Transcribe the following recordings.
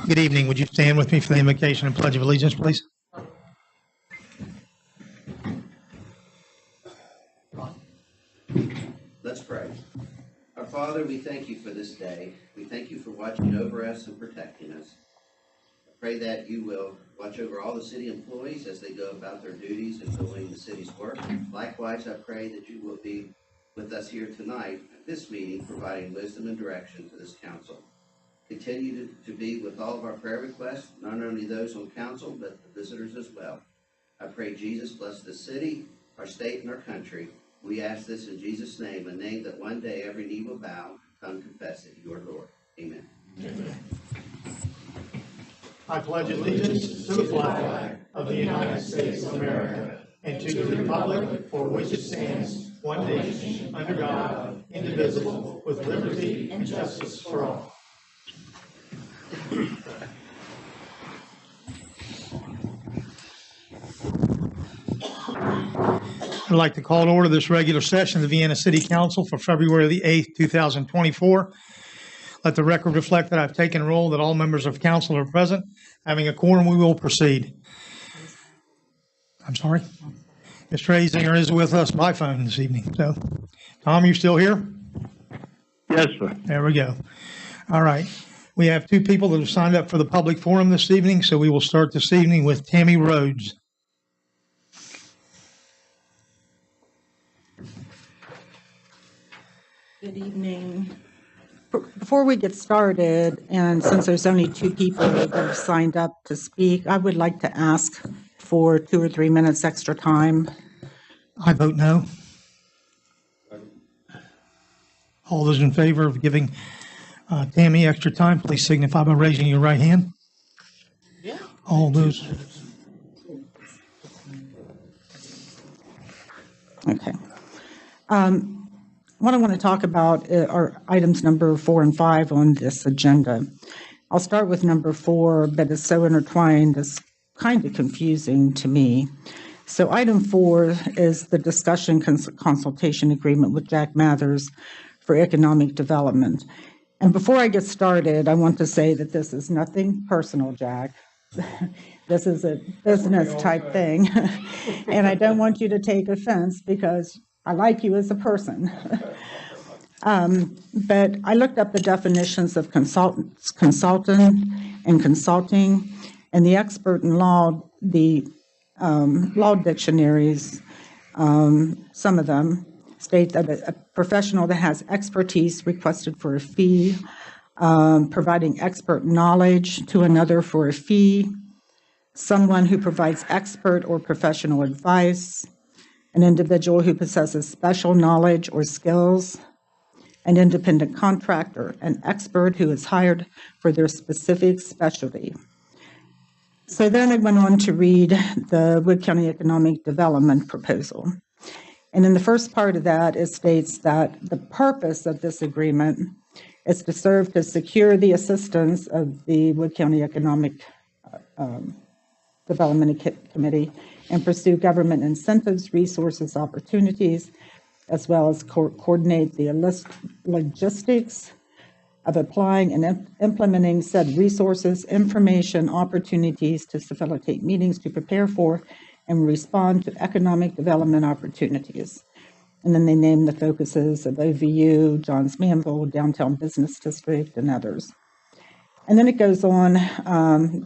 Good evening. Would you stand with me for the invocation and pledge of allegiance, please? Let's pray. Our Father, we thank you for this day. We thank you for watching over us and protecting us. I pray that you will watch over all the city employees as they go about their duties and doing the city's work. Likewise, I pray that you will be with us here tonight at this meeting, providing wisdom and direction to this council. Continue to be with all of our prayer requests, not only those on council, but the visitors as well. I pray Jesus bless the city, our state, and our country. We ask this in Jesus' name, a name that one day every knee will bow, tongue confess that you are Lord. Amen. Amen. I pledge allegiance to the flag of the United States of America and to the republic for which it stands, one nation, under God, indivisible, with liberty and justice for all. I'd like to call to order this regular session of the Vienna City Council for February the 8th, 2024. Let the record reflect that I've taken roll, that all members of council are present. Having a quorum, we will proceed. I'm sorry. Mr. Azinger is with us by phone this evening. So, Tom, you still here? Yes, sir. There we go. All right. We have two people that have signed up for the public forum this evening, so we will start this evening with Tammy Rhodes. Good evening. Before we get started, and since there's only two people that have signed up to speak, I would like to ask for 2 or 3 minutes extra time. I vote no. All those in favor of giving Tammy extra time, please signify by raising your right hand. Yeah. All those. Okay. What I want to talk about are items number 4 and 5 on this agenda. I'll start with number 4, but it's so intertwined, it's kind of confusing to me. So item 4 is the discussion consultation agreement with Jack Mathers for economic development. And before I get started, I want to say that this is nothing personal, Jack. This is a business type thing. And I don't want you to take offense because I like you as a person. But I looked up the definitions of consultant and consulting, and the expert in law, the law dictionaries, some of them state that a professional that has expertise requested for a fee, providing expert knowledge to another for a fee, someone who provides expert or professional advice, an individual who possesses special knowledge or skills, an independent contractor, an expert who is hired for their specific specialty. So then I went on to read the Wood County Economic Development proposal. And in the first part of that, it states that the purpose of this agreement is to serve to secure the assistance of the Wood County Economic Development Committee and pursue government incentives, resources, opportunities, as well as coordinate the logistics of applying and implementing said resources, information, opportunities to facilitate meetings to prepare for and respond to economic development opportunities. And then they name the focuses of OVU, Johns Manville, Downtown Business District, and others. And then it goes on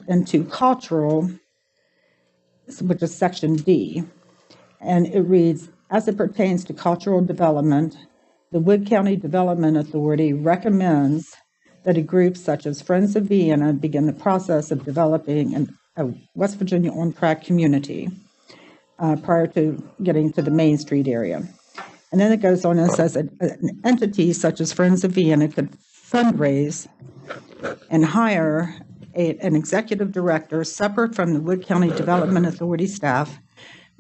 into cultural, which is section D. And it reads, as it pertains to cultural development, the Wood County Development Authority recommends that a group such as Friends of Vienna begin the process of developing a West Virginia on-track community prior to getting to the Main Street area. And then it goes on and says an entity such as Friends of Vienna could fundraise and hire an executive director separate from the Wood County Development Authority staff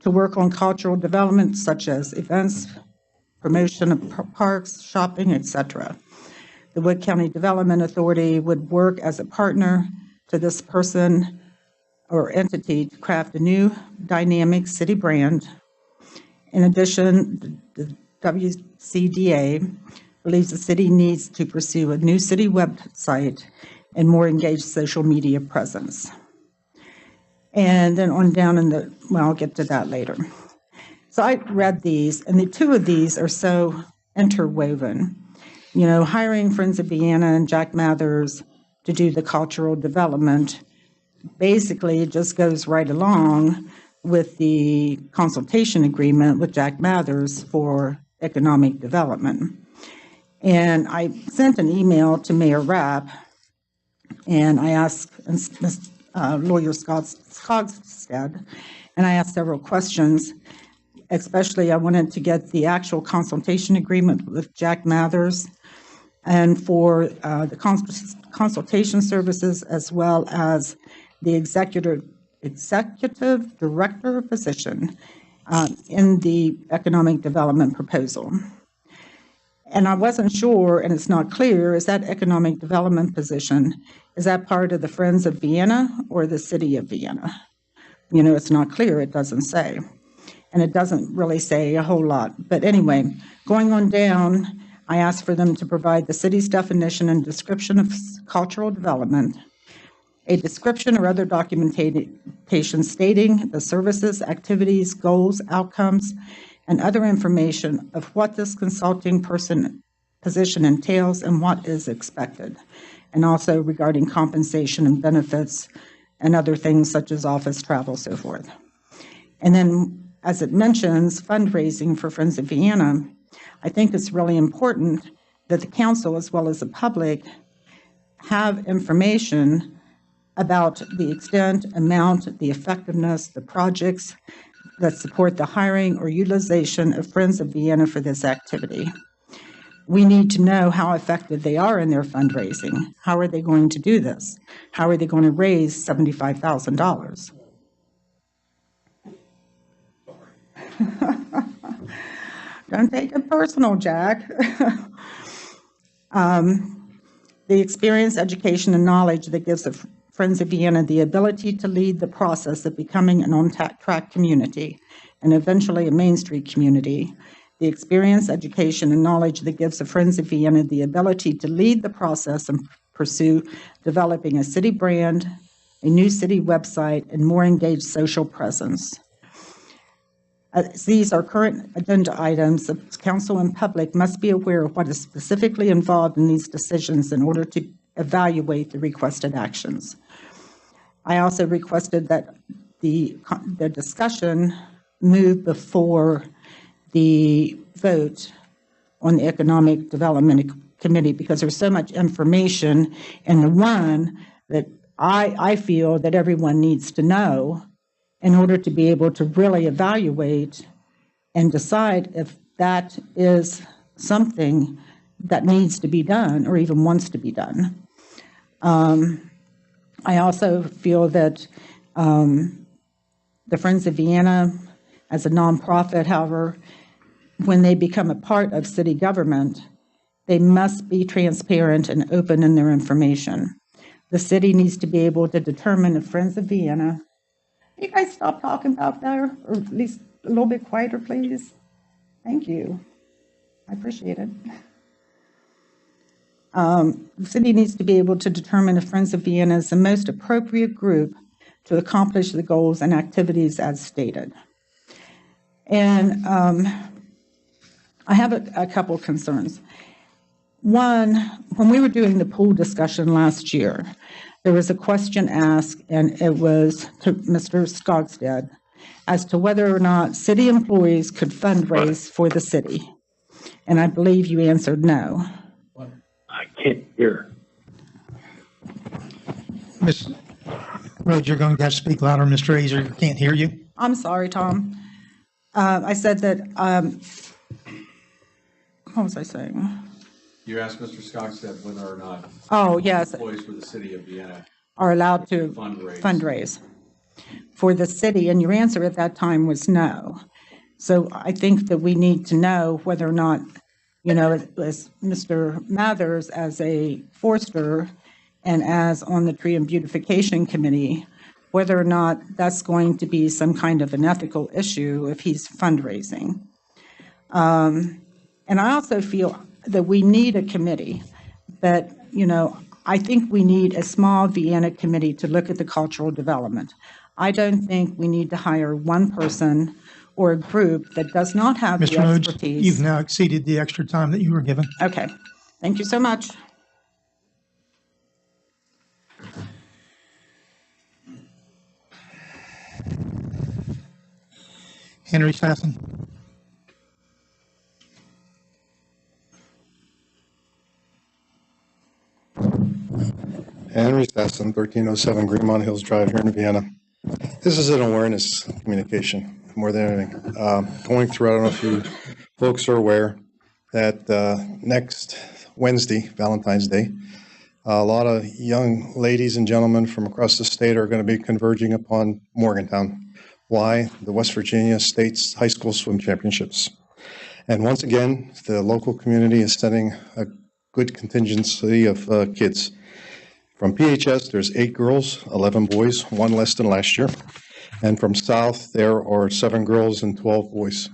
to work on cultural development such as events, promotion of parks, shopping, etc. The Wood County Development Authority would work as a partner to this person or entity to craft a new dynamic city brand. In addition, the WCDA believes the city needs to pursue a new city website and more engaged social media presence. And then on down in the, well, I'll get to that later. So I read these, and the two of these are so interwoven. You know, hiring Friends of Vienna and Jack Mathers to do the cultural development basically just goes right along with the consultation agreement with Jack Mathers for economic development. And I sent an email to Mayor Rapp, and I asked lawyer Skogstad, and I asked several questions. Especially, I wanted to get the actual consultation agreement with Jack Mathers and for the consultation services, as well as the executive director position in the economic development proposal. And I wasn't sure, and it's not clear, is that economic development position, is that part of the Friends of Vienna or the City of Vienna? You know, it's not clear, it doesn't say. And it doesn't really say a whole lot. But anyway, going on down, I asked for them to provide the city's definition and description of cultural development, a description or other documentation stating the services, activities, goals, outcomes, and other information of what this consulting position entails and what is expected, and also regarding compensation and benefits and other things such as office travel, so forth. And then, as it mentions fundraising for Friends of Vienna, I think it's really important that the council, as well as the public, have information about the extent, amount, the effectiveness, the projects that support the hiring or utilization of Friends of Vienna for this activity. We need to know how effective they are in their fundraising. How are they going to do this? How are they going to raise $75,000? Don't take it personal, Jack. The experience, education, and knowledge that gives the Friends of Vienna the ability to lead the process of becoming an on-track community and eventually a Main Street community. The experience, education, and knowledge that gives the Friends of Vienna the ability to lead the process and pursue developing a city brand, a new city website, and more engaged social presence. These are current agenda items. The council and public must be aware of what is specifically involved in these decisions in order to evaluate the requested actions. I also requested that the discussion move before the vote on the Economic Development Committee, because there's so much information in the one that I feel that everyone needs to know in order to be able to really evaluate and decide if that is something that needs to be done or even wants to be done. I also feel that the Friends of Vienna, as a nonprofit, however, when they become a part of city government, they must be transparent and open in their information. The city needs to be able to determine if Friends of Vienna, you guys stop talking about there, or at least a little bit quieter, please. Thank you. I appreciate it. The city needs to be able to determine if Friends of Vienna is the most appropriate group to accomplish the goals and activities as stated. And I have a couple of concerns. One, when we were doing the pool discussion last year, there was a question asked, and it was to Mr. Skogstad, as to whether or not city employees could fundraise for the city. And I believe you answered no. I can't hear. Ms. Rhodes, you're going to have to speak louder, Mr. Azer. I can't hear you. I'm sorry, Tom. I said that, what was I saying? You asked Mr. Skogstad whether or not Oh, yes, employees for the city of Vienna are allowed to fundraise for the city, and your answer at that time was no. So I think that we need to know whether or not, you know, as Mr. Mathers as a forester and as on the Tree and Beautification Committee, whether or not that's going to be some kind of an ethical issue if he's fundraising. And I also feel that we need a committee, that, I think we need a small Vienna committee to look at the cultural development. I don't think we need to hire one person or a group that does not have the Mr. Rhodes, expertise. you've now exceeded the extra time that you were given. Okay, thank you so much. Henry Sasson. Henry Sasson, 1307 Greenmont Hills Drive here in Vienna. This is an awareness communication more than anything. Going through, I don't know if you folks are aware that next Wednesday, Valentine's Day, a lot of young ladies and gentlemen from across the state are going to be converging upon Morgantown. Why? The West Virginia State's High School Swim Championships. And once again, the local community is sending a good contingency of kids. From PHS, there's 8 girls, 11 boys, 1 less than last year. And from South, there are 7 girls and 12 boys.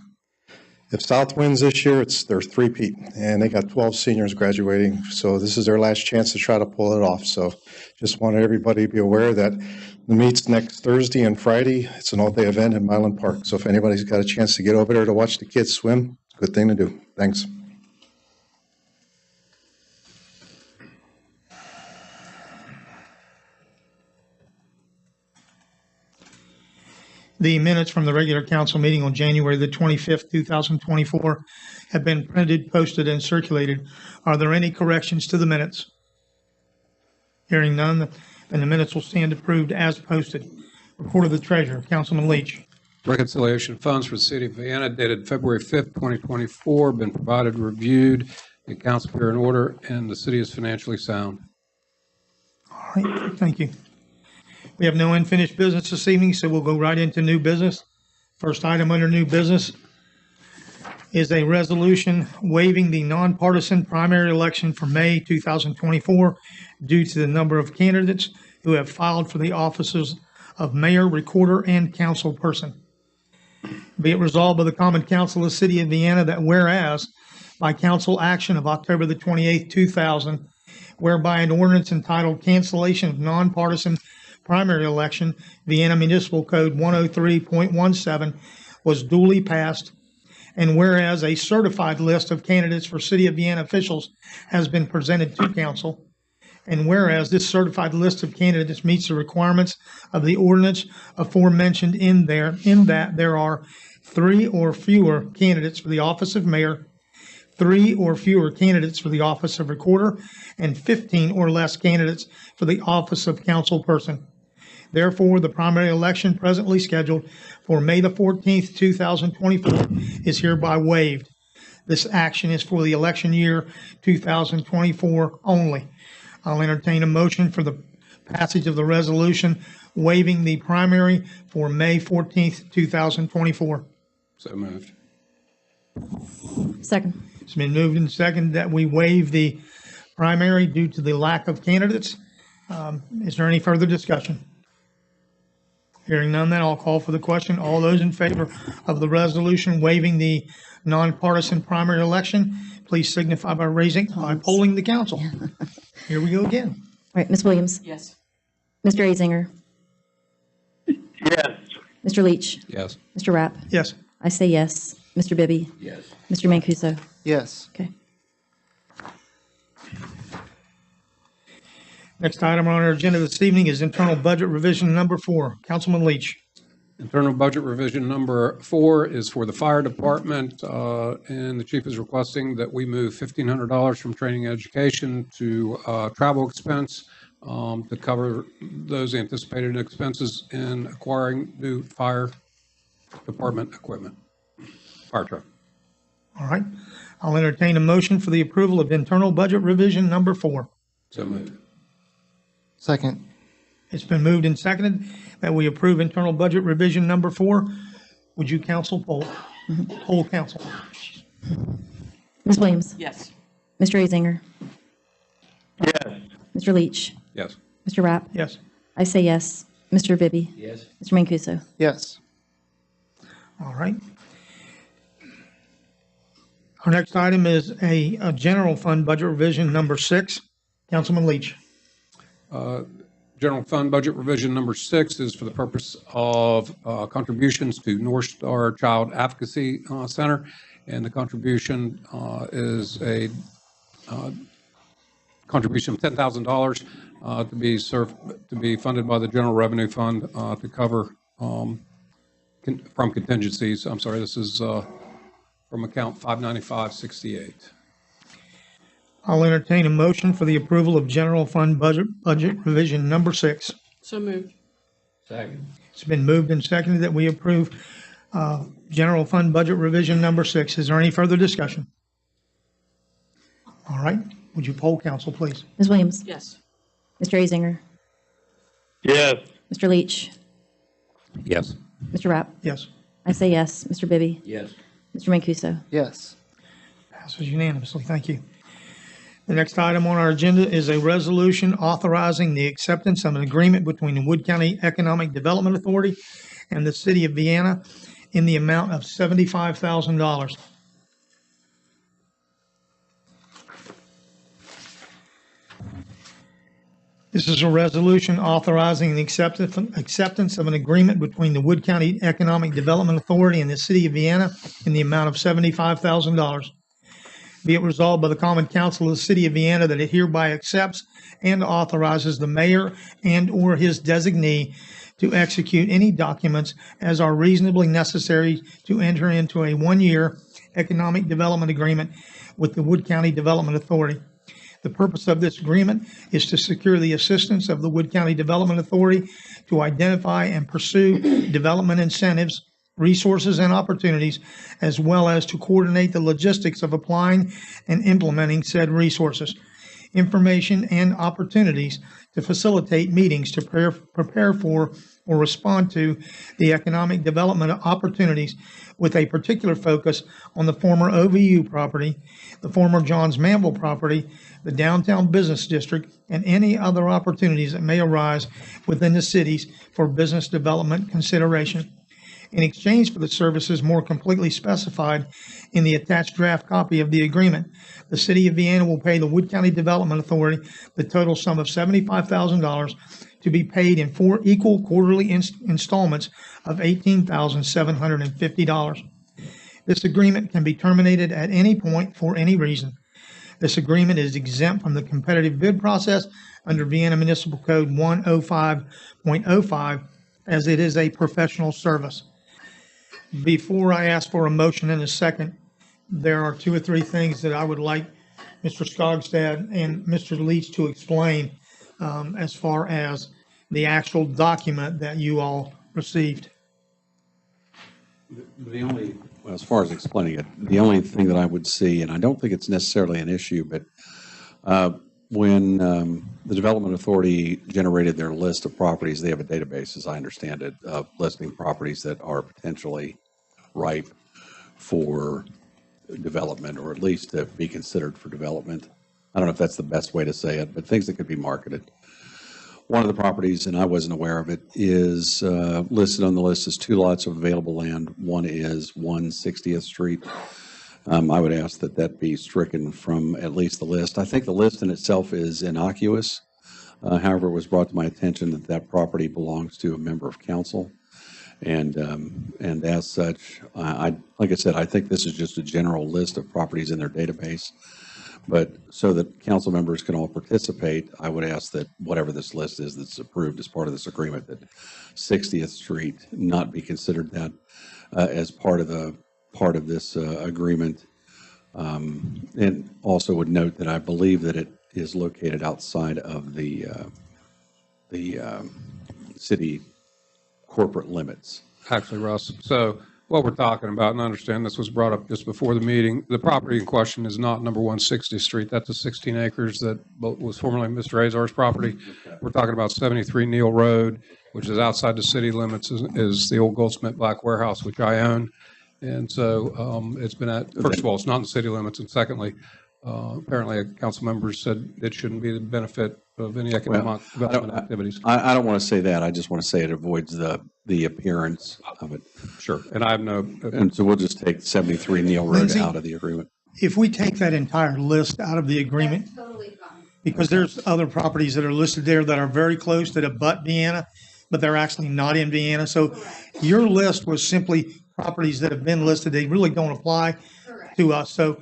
If South wins this year, it's their three-peat, and they got 12 seniors graduating. So this is their last chance to try to pull it off. So just wanted everybody to be aware that the meet's next Thursday and Friday. It's an all-day event in Milan Park. So if anybody's got a chance to get over there to watch the kids swim, it's a good thing to do. Thanks. The minutes from the regular council meeting on January the 25th, 2024 have been printed, posted, and circulated. Are there any corrections to the minutes? Hearing none, then the minutes will stand approved as posted. Report of the treasurer, Councilman Leach. Reconciliation of funds for the city of Vienna dated February 5th, 2024, been provided, reviewed, the accounts appear in order, and the city is financially sound. All right, thank you. We have no unfinished business this evening, so we'll go right into new business. First item under new business is a resolution waiving the nonpartisan primary election for May 2024 due to the number of candidates who have filed for the offices of mayor, recorder, and council person. Be it resolved by the Common Council of the City of Vienna that whereas by council action of October the 28th, 2000, whereby an ordinance entitled Cancellation of Nonpartisan Primary Election, Vienna Municipal Code 103.17 was duly passed, and whereas a certified list of candidates for City of Vienna officials has been presented to council, and whereas this certified list of candidates meets the requirements of the ordinance aforementioned in that there are 3 or fewer candidates for the office of mayor, 3 or fewer candidates for the office of recorder, and 15 or less candidates for the office of council person. Therefore, the primary election presently scheduled for May the 14th, 2024 is hereby waived. This action is for the election year 2024 only. I'll entertain a motion for the passage of the resolution waiving the primary for May 14th, 2024. So moved. Second. It's been moved and seconded that we waive the primary due to the lack of candidates. Is there any further discussion? Hearing none, then I'll call for the question. All those in favor of the resolution waiving the nonpartisan primary election, please signify by polling the council. Here we go again. All right, Ms. Williams? Yes. Mr. Azinger? Yes. Mr. Leach? Yes. Mr. Rapp? Yes. I say yes. Mr. Bibby? Yes. Mr. Mancuso? Yes. Okay. Next item on our agenda this evening is internal budget revision number 4. Councilman Leach. Internal budget revision number 4 is for the fire department, and the chief is requesting that we move $1,500 from training and education to travel expense to cover those anticipated expenses in acquiring new fire department equipment. Fire truck. All right. I'll entertain a motion for the approval of internal budget revision number 4. So moved. Second. It's been moved and seconded that we approve internal budget revision number 4. Would you council poll? Poll council. Ms. Williams? Yes. Mr. Azinger? Yes. Mr. Leach? Yes. Mr. Rapp? Yes. I say yes. Mr. Bibby? Yes. Mr. Mancuso? Yes. All right. Our next item is a general fund budget revision number 6. Councilman Leach. General Fund Budget Revision Number 6 is for the purpose of contributions to North Star Child Advocacy Center, and the contribution is a contribution of $10,000 to be funded by the General Revenue Fund to cover from contingencies. I'm sorry, this is from account 59568. I'll entertain a motion for the approval of general fund budget revision number 6. So moved. Second. It's been moved and seconded that we approve general fund budget revision number 6. Is there any further discussion? All right, would you poll council, please? Ms. Williams? Yes. Mr. Azinger? Yes. Mr. Leach? Yes. Mr. Rapp? Yes, I say yes. Mr. Bibby? Yes. Mr. Mancuso? Yes. passes unanimously. Thank you. The next item on our agenda is a resolution authorizing the acceptance of an agreement between the Wood County Economic Development Authority and the City of Vienna in the amount of $75,000. This is a resolution authorizing the acceptance of an agreement between the Wood County Economic Development Authority and the City of Vienna in the amount of $75,000. Be it resolved by the Common Council of the City of Vienna that it hereby accepts and authorizes the mayor and/or his designee to execute any documents as are reasonably necessary to enter into a one-year economic development agreement with the Wood County Development Authority. The purpose of this agreement is to secure the assistance of the Wood County Development Authority to identify and pursue development incentives, resources, and opportunities, as well as to coordinate the logistics of applying and implementing said resources, information, and opportunities to facilitate meetings to prepare for or respond to the economic development opportunities with a particular focus on the former OVU property, the former Johns Manville property, the downtown business district, and any other opportunities that may arise within the cities for business development consideration. In exchange for the services more completely specified in the attached draft copy of the agreement, the City of Vienna will pay the Wood County Development Authority the total sum of $75,000 to be paid in 4 equal quarterly installments of $18,750. This agreement can be terminated at any point for any reason. This agreement is exempt from the competitive bid process under Vienna Municipal Code 105.05 as it is a professional service. Before I ask for a motion in a second, there are 2 or 3 things that I would like Mr. Skogstad and Mr. Leach to explain as far as the actual document that you all received. Well, as far as explaining it, the only thing that I would see, and I don't think it's necessarily an issue, but when the Development Authority generated their list of properties, they have a database, as I understand it, of listing properties that are potentially ripe for development, or at least to be considered for development. I don't know if that's the best way to say it, but things that could be marketed. One of the properties, and I wasn't aware of it, is listed on the list as 2 lots of available land. One is 160th Street. I would ask that that be stricken from at least the list. I think the list in itself is innocuous. However, it was brought to my attention that that property belongs to a member of council. And as such, like I said, I think this is just a general list of properties in their database. But so that council members can all participate, I would ask that whatever this list is that's approved as part of this agreement, that 60th Street not be considered that as part of this agreement. And also would note that I believe that it is located outside of the city corporate limits. Actually, Russ, so what we're talking about, and I understand this was brought up just before the meeting, the property in question is not number 160th Street. That's the 16 acres that was formerly Mr. Azar's property. We're talking about 73 Neal Road, which is outside the city limits, is the old Goldsmith Black Warehouse, which I own. And so it's been at, first of all, it's not in the city limits. And secondly, apparently a council member said it shouldn't be the benefit of any economic development activities. I don't want to say that. I just want to say it avoids the appearance of it. Sure. And I have no. And so we'll just take 73 Neal Road Lindsay? out of the agreement. if we take that entire list out of the agreement, That's totally fine. because there's other properties that are listed there that are very close that abut Vienna, but they're actually not in Vienna. So Correct. your list was simply properties that have been listed. They really don't apply Correct. to us. So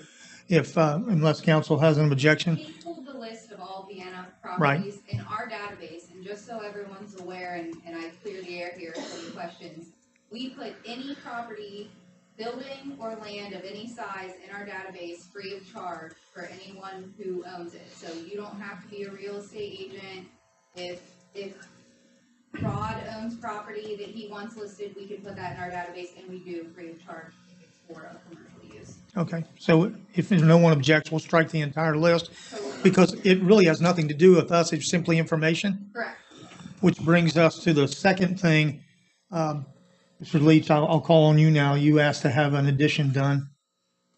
if, unless council has an objection, He pulled the list of all Vienna properties in our database, and just so everyone's aware, and I clear the air here for the questions, we put any property, building or land of any size in our database free of charge for anyone who owns it. So you don't have to be a real estate agent. If Rod owns property that he wants listed, we can put that in our database, and we do free of charge if it's for a commercial use. okay. So if there's no one objects, we'll strike the entire list because it really has nothing to do with us. It's simply information. Correct. Which brings us to the second thing. Mr. Leach, I'll call on you now. You asked to have an addition done.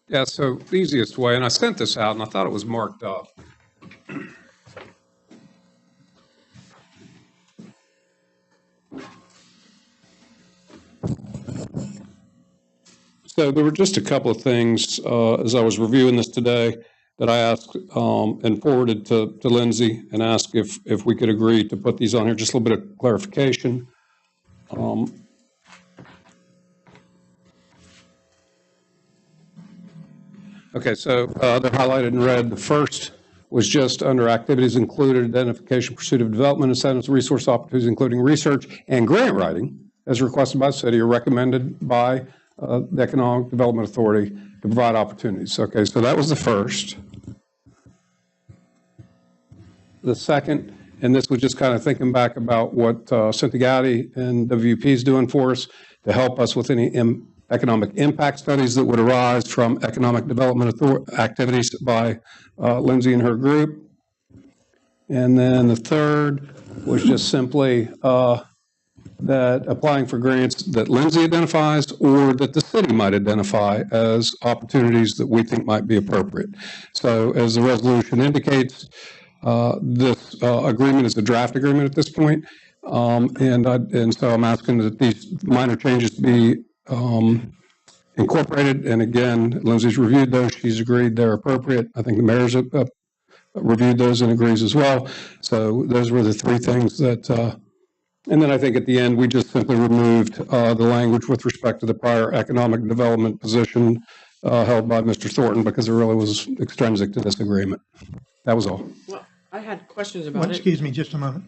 Yeah, so the easiest way, and I sent this out and I thought it was marked up. So there were just a couple of things as I was reviewing this today that I asked and forwarded to Lindsay and asked if we could agree to put these on here, just a little bit of clarification. Okay, so they're highlighted in red. The first was just under activities included, identification, pursuit of development incentives, resource opportunities, including research and grant writing, as requested by the city or recommended by the Economic Development Authority to provide opportunities. Okay, so that was the first. The second, and this was just kind of thinking back about what Cynthia Gatti and WP is doing for us to help us with any economic impact studies that would arise from economic development activities by Lindsay and her group. And then the third was just simply that applying for grants that Lindsay identifies or that the city might identify as opportunities that we think might be appropriate. So as the resolution indicates, this agreement is a draft agreement at this point. And so I'm asking that these minor changes be incorporated. And again, Lindsay's reviewed those. She's agreed they're appropriate. I think the mayor's reviewed those and agrees as well. So those were the three things that, and then I think at the end, we just simply removed the language with respect to the prior economic development position held by Mr. Thornton because it really was extrinsic to this agreement. That was all. Well, I had questions Well, about it. excuse me just a moment.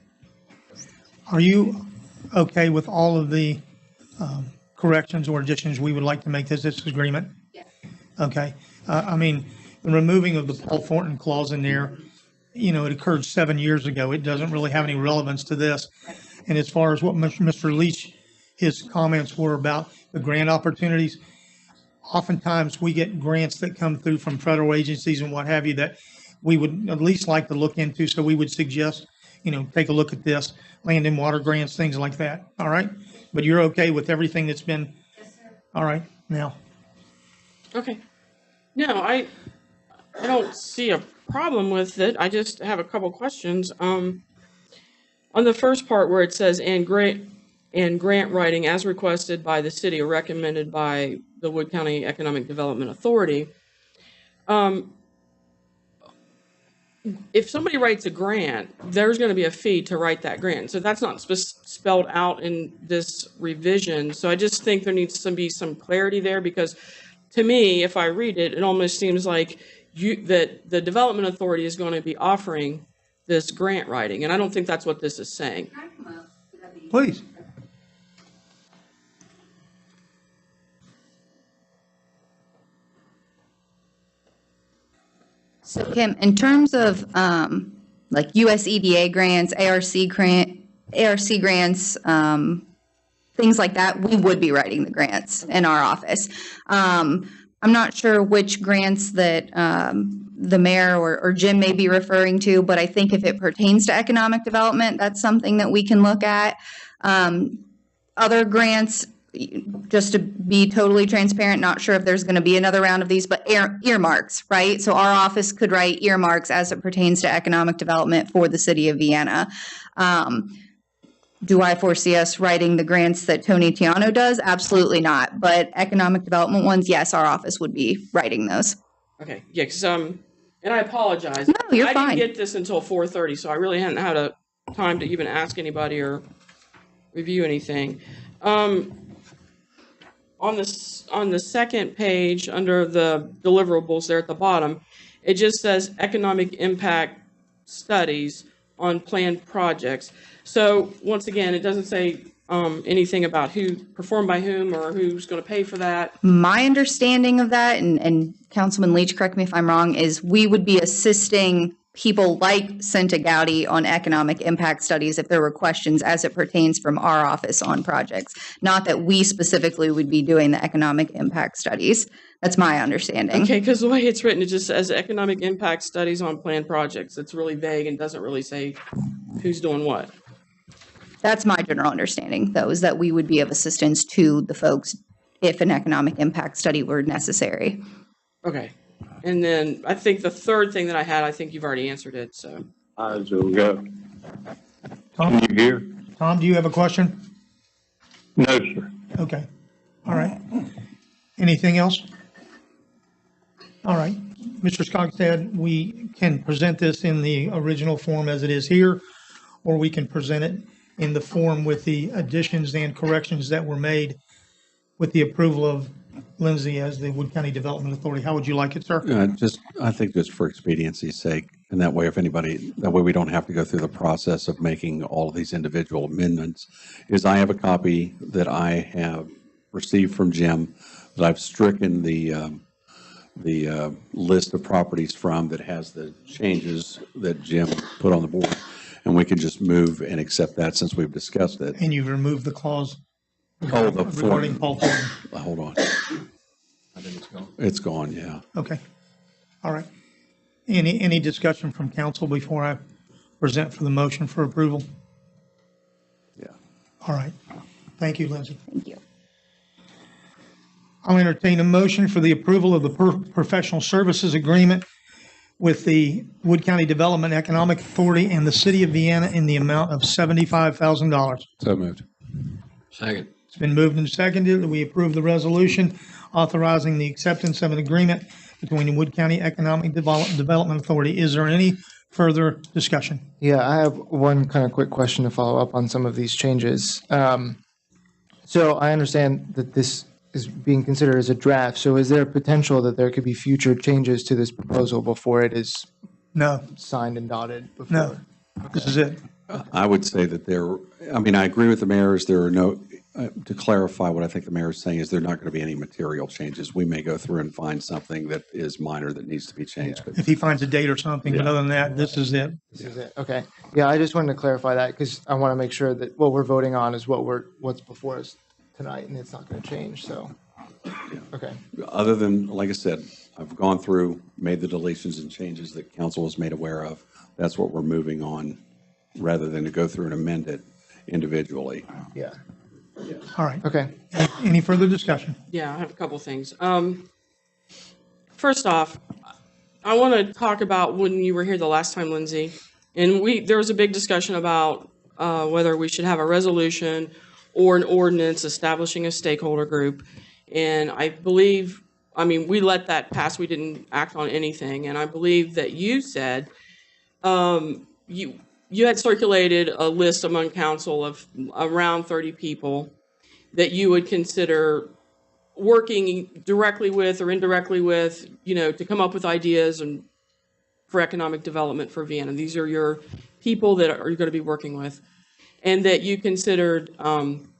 Are you okay with all of the corrections or additions we would like to make to this agreement? Yes. Okay. I mean, the removing of the Paul Thornton clause in there, you know, it occurred 7 years ago. It doesn't really have any relevance to this. And as far as what Mr. Leach, his comments were about the grant opportunities, oftentimes we get grants that come through from federal agencies and what have you that we would at least like to look into. So we would suggest, you know, take a look at this, land and water grants, things like that. All right. But you're okay with everything that's been, Yes, sir. all right, now. Okay. No, I don't see a problem with it. I just have a couple questions. On the first part where it says, and grant writing as requested by the city or recommended by the Wood County Economic Development Authority. If somebody writes a grant, there's going to be a fee to write that grant. So that's not spelled out in this revision. So I just think there needs to be some clarity there because to me, if I read it, it almost seems like that the development authority is going to be offering this grant writing. And I don't think that's what this is saying. Can I come up? Would that be- Please. So Kim, in terms of like US EDA grants, ARC grants, things like that, we would be writing the grants in our office. I'm not sure which grants that the mayor or Jim may be referring to, but I think if it pertains to economic development, that's something that we can look at. Other grants, just to be totally transparent, not sure if there's going to be another round of these, but earmarks, right? So our office could write earmarks as it pertains to economic development for the city of Vienna. Do I foresee us writing the grants that Tony Tiano does? Absolutely not. But economic development ones, yes, our office would be writing those. Okay, yeah, because, and I apologize. No, you're I fine. didn't get this until 4:30, so I really hadn't had a time to even ask anybody or review anything. On the second page, under the deliverables there at the bottom, it just says economic impact studies on planned projects. So once again, it doesn't say anything about who performed by whom or who's going to pay for that. My understanding of that, and Councilman Leach, correct me if I'm wrong, is we would be assisting people like Senta Gowdy on economic impact studies if there were questions as it pertains from our office on projects. Not that we specifically would be doing the economic impact studies. That's my understanding. Okay, because the way it's written, it just says economic impact studies on planned projects. It's really vague and doesn't really say who's doing what. That's my general understanding, though, is that we would be of assistance to the folks if an economic impact study were necessary. Okay. And then I think the third thing that I had, I think you've already answered it, so. So we go. Tom, Can you hear? Tom, do you have a question? No, sir. Okay, all right. Anything else? All right, Mr. Skogstad, we can present this in the original form as it is here, or we can present it in the form with the additions and corrections that were made with the approval of Lindsay as the Wood County Development Authority. How would you like it, sir? I think just for expediency's sake, and that way that way we don't have to go through the process of making all of these individual amendments, is I have a copy that I have received from Jim that I've stricken the list of properties from that has the changes that Jim put on the board. And we can just move and accept that since we've discussed it. And you've removed the clause Oh, the regarding Paul Thornton. Hold on. I think it's gone. It's gone, yeah. Okay, all right. Any discussion from council before I present for the motion for approval? Yeah. All right, thank you, Lindsay. Thank you. I'll entertain a motion for the approval of the professional services agreement with the Wood County Development Economic Authority and the City of Vienna in the amount of $75,000. So moved. Second. It's been moved and seconded that we approve the resolution authorizing the acceptance of an agreement between the Wood County Economic Development Authority. Is there any further discussion? Yeah, I have one kind of quick question to follow up on some of these changes. So I understand that this is being considered as a draft. So is there potential that there could be future changes to this proposal before it is No, signed and dotted? Before? no, this is it. I would say that I agree with the mayors. There are no, to clarify what I think the mayor is saying is there are not going to be any material changes. We may go through and find something that is minor that needs to be changed. But If he finds a date or something, but Yeah. other than that, this is it. This is it. Okay. Yeah, I just wanted to clarify that because I want to make sure that what we're voting on is what's before us tonight, and it's not going to change. So, okay. Other than, like I said, I've gone through, made the deletions and changes that council was made aware of. That's what we're moving on, rather than to go through and amend it individually. Yeah. All right. Okay. Any further discussion? Yeah, I have a couple things. First off, I want to talk about when you were here the last time, Lindsay, and there was a big discussion about whether we should have a resolution or an ordinance establishing a stakeholder group. And I believe, we let that pass. We didn't act on anything. And I believe that you said you had circulated a list among council of around 30 people that you would consider working directly with or indirectly with, to come up with ideas and for economic development for Vienna. These are your people that are going to be working with. And that you considered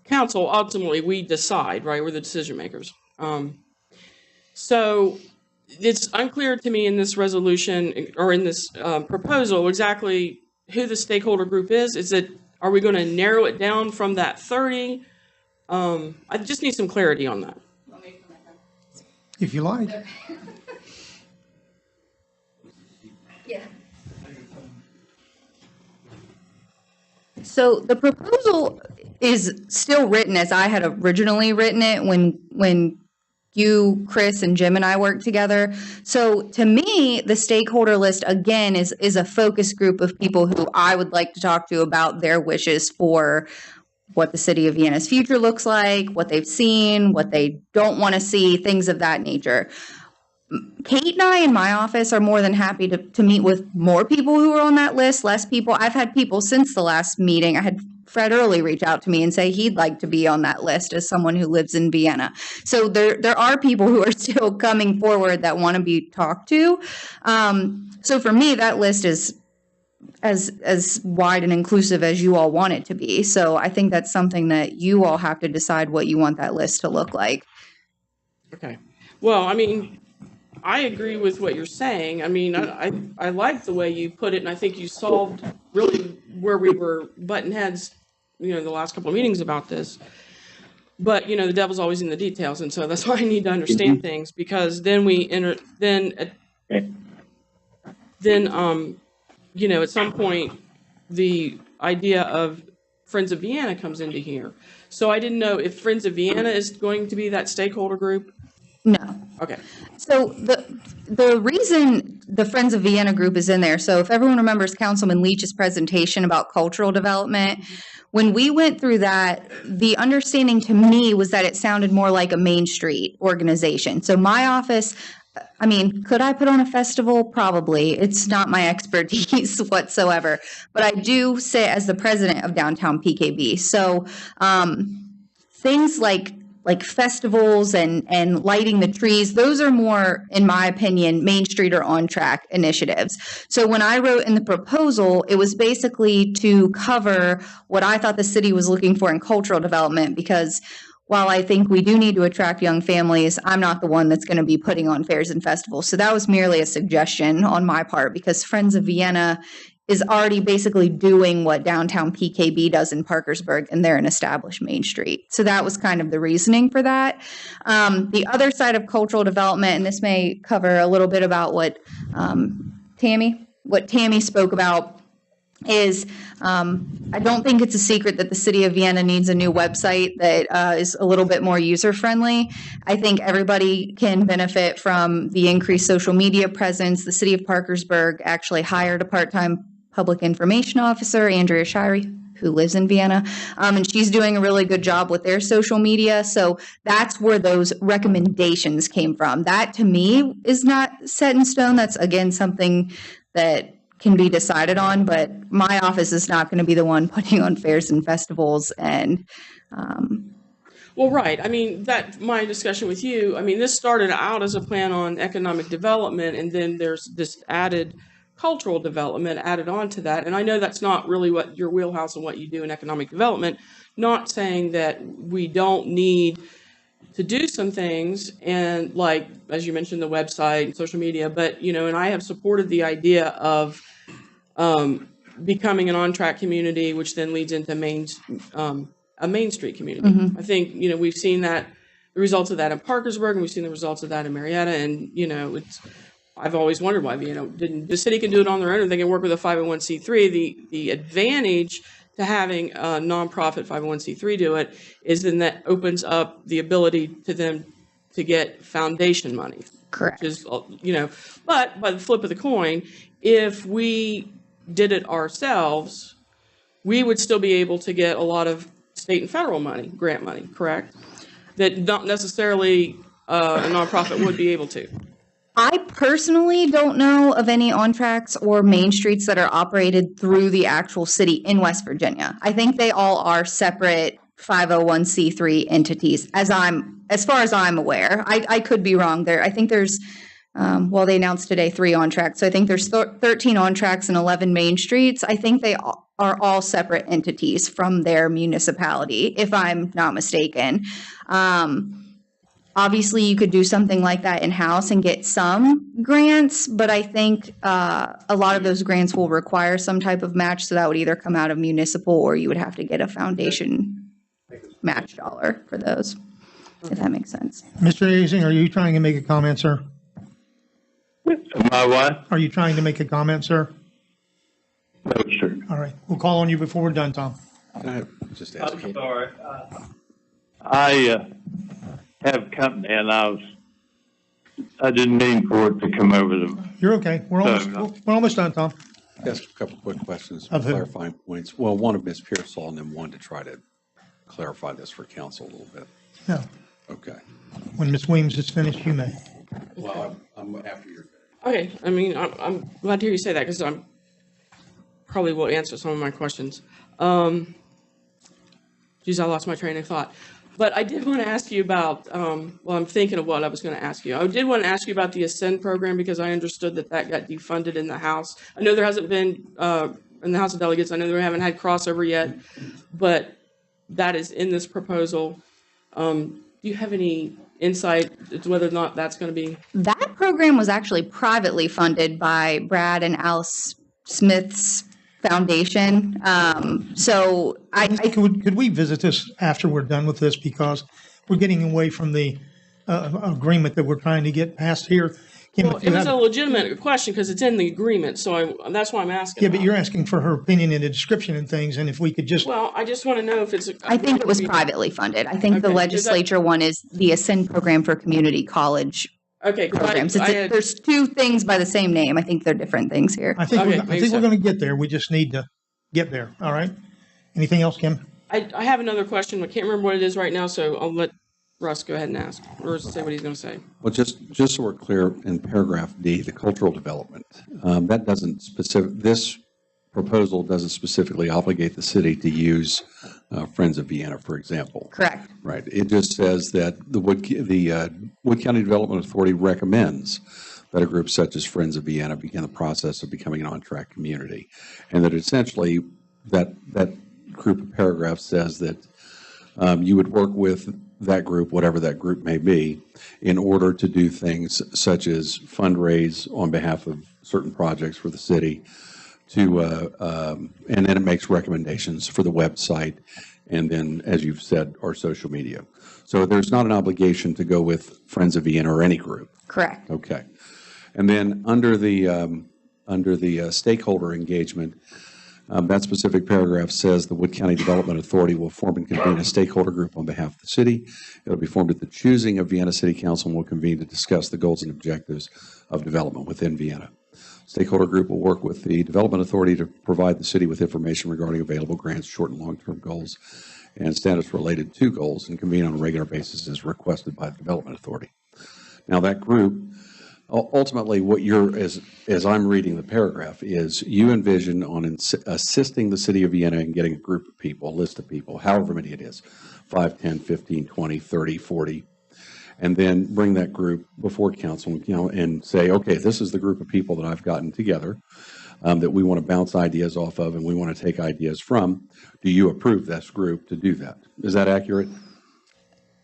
council, ultimately we decide, right? We're the decision makers. So it's unclear to me in this resolution or in this proposal exactly who the stakeholder group is. Are we going to narrow it down from that 30? I just need some clarity on that. If you like. Yeah. So the proposal is still written as I had originally written it when you, Chris, and Jim and I worked together. So to me, the stakeholder list, again, is a focus group of people who I would like to talk to about their wishes for what the city of Vienna's future looks like, what they've seen, what they don't want to see, things of that nature. Kate and I in my office are more than happy to meet with more people who are on that list, less people. I've had people since the last meeting. I had Fred Early reach out to me and say he'd like to be on that list as someone who lives in Vienna. So there are people who are still coming forward that want to be talked to. So for me, that list is as wide and inclusive as you all want it to be. So I think that's something that you all have to decide what you want that list to look like. Okay. Well, I mean, I agree with what you're saying. I mean, I like the way you put it, and I think you solved really where we were butting heads, the last couple of meetings about this. But, the devil's always in the details, and so that's why I need to understand things, because then at some point, the idea of Friends of Vienna comes into here. So I didn't know if Friends of Vienna is going to be that stakeholder group. No. Okay. So the reason the Friends of Vienna group is in there, so if everyone remembers Councilman Leach's presentation about cultural development, when we went through that, the understanding to me was that it sounded more like a Main Street organization. So my office, I mean, could I put on a festival? Probably. It's not my expertise whatsoever. But I do sit as the president of Downtown PKB. So things like festivals and lighting the trees, those are more, in my opinion, Main Street or on track initiatives. So when I wrote in the proposal, it was basically to cover what I thought the city was looking for in cultural development, because while I think we do need to attract young families, I'm not the one that's going to be putting on fairs and festivals. So that was merely a suggestion on my part, because Friends of Vienna is already basically doing what Downtown PKB does in Parkersburg, and they're an established Main Street. So that was kind of the reasoning for that. The other side of cultural development, and this may cover a little bit about what Tammy spoke about, is I don't think it's a secret that the city of Vienna needs a new website that is a little bit more user-friendly. I think everybody can benefit from the increased social media presence. The city of Parkersburg actually hired a part-time public information officer, Andrea Shirey, who lives in Vienna, and she's doing a really good job with their social media. So that's where those recommendations came from. That, to me, is not set in stone. That's, again, something that can be decided on, but my office is not going to be the one putting on fairs and festivals. And well, right. I mean, my discussion with you, I mean, this started out as a plan on economic development, and then there's this added cultural development added on to that. And I know that's not really what your wheelhouse and what you do in economic development, not saying that we don't need to do some things, and like, as you mentioned, the website and social media, but, and I have supported the idea of becoming an on-track community, which then leads into a Main Street community. Mhm. I think, we've seen the results of that in Parkersburg, and we've seen the results of that in Marietta, and, I've always wondered why, the city can do it on their own, or they can work with a 501c3. The advantage to having a nonprofit 501c3 do it is then that opens up the ability to them to get foundation money. Correct. Which is, but by the flip of the coin, if we did it ourselves, we would still be able to get a lot of state and federal money, grant money, correct? That not necessarily a nonprofit would be able to. I personally don't know of any on-tracks or Main Streets that are operated through the actual city in West Virginia. I think they all are separate 501c3 entities, as far as I'm aware. I could be wrong there. I think there's, they announced today 3 on-tracks. So I think there's 13 on-tracks and 11 Main Streets. I think they are all separate entities from their municipality, if I'm not mistaken. Obviously, you could do something like that in-house and get some grants, but I think a lot of those grants will require some type of match, so that would either come out of municipal or you would have to get a foundation match dollar for those, if that makes sense. Mr. Azing, are you trying to make a comment, sir? My what? Are you trying to make a comment, sir? No, sir. All right, we'll call on you before we're done, Tom. Can I just ask? I'm sorry. I have company, and I didn't mean for it to come over them. You're okay. We're almost done, Tom. Ask a couple quick questions, Of who? clarifying points. Well, one of Ms. Pearsall, and then one to try to clarify this for council a little bit. No, Okay. when Ms. Weems is finished, you may. Well, I'm after your. Okay, I mean, I'm glad to hear you say that because I'm probably will answer some of my questions. Geez, I lost my train of thought. But I did want to ask you about, well, I'm thinking of what I was going to ask you. I did want to ask you about the Ascend program because I understood that that got defunded in the House. I know there hasn't been, in the House of Delegates, I know they haven't had crossover yet, but that is in this proposal. Do you have any insight as to whether or not that's going to be? That program was actually privately funded by Brad and Alice Smith's foundation. So Could we visit this after we're done with this, because we're getting away from the agreement that we're trying to get passed here? Kim, Well, if you it was have- a legitimate question because it's in the agreement, so that's why I'm asking. Yeah, but about you're it. asking for her opinion and a description and things, and if we could just, Well, I just want to know if it's. I think it was privately funded. I think the Okay, is that- legislature one is the Ascend program for community college Okay, 'cause programs. I had- There's two things by the same name. I think they're different things here. I think, Okay, I maybe think we're so. going to get there. We just need to get there, all right? Anything else, Kim? I have another question. I can't remember what it is right now, so I'll let Russ go ahead and ask or say what he's going to say. Well, just so we're clear, in paragraph D, the cultural development, that doesn't this proposal doesn't specifically obligate the city to use Friends of Vienna, for example. Correct. Right. It just says that the Wood County Development Authority recommends that a group such as Friends of Vienna begin the process of becoming an on-track community, and that essentially that group of paragraphs says that you would work with that group, whatever that group may be, in order to do things such as fundraise on behalf of certain projects for the city, and then it makes recommendations for the website, and then, as you've said, our social media. So there's not an obligation to go with Friends of Vienna or any group. Correct. Okay. And then under the stakeholder engagement, that specific paragraph says the Wood County Development Authority will form and convene a stakeholder group on behalf of the city. It'll be formed at the choosing of Vienna City Council and will convene to discuss the goals and objectives of development within Vienna. Stakeholder group will work with the Development Authority to provide the city with information regarding available grants, short and long-term goals, and status related to goals, and convene on a regular basis as requested by the Development Authority. Now, that group, ultimately, what you're, as I'm reading the paragraph, is you envision on assisting the city of Vienna in getting a group of people, a list of people, however many it is, 5, 10, 15, 20, 30, 40, and then bring that group before council, and say, okay, this is the group of people that I've gotten together that we want to bounce ideas off of and we want to take ideas from. Do you approve this group to do that? Is that accurate?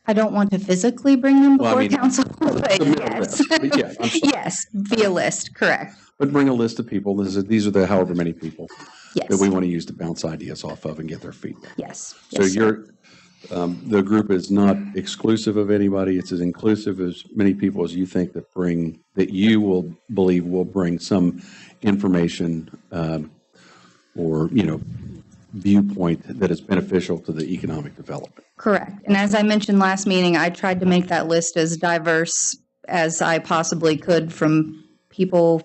I don't want to physically bring them Well, I before mean, council, but submit a yes. list. But yeah, I'm sorry. Yes, via list, correct. But bring a list of people. These are the however many people Yes. that we want to use to bounce ideas off of and get their feedback. Yes. So Yes, sir. the group is not exclusive of anybody. It's as inclusive as many people as you think that you will believe will bring some information or, viewpoint that is beneficial to the economic development. Correct. And as I mentioned last meeting, I tried to make that list as diverse as I possibly could, from people,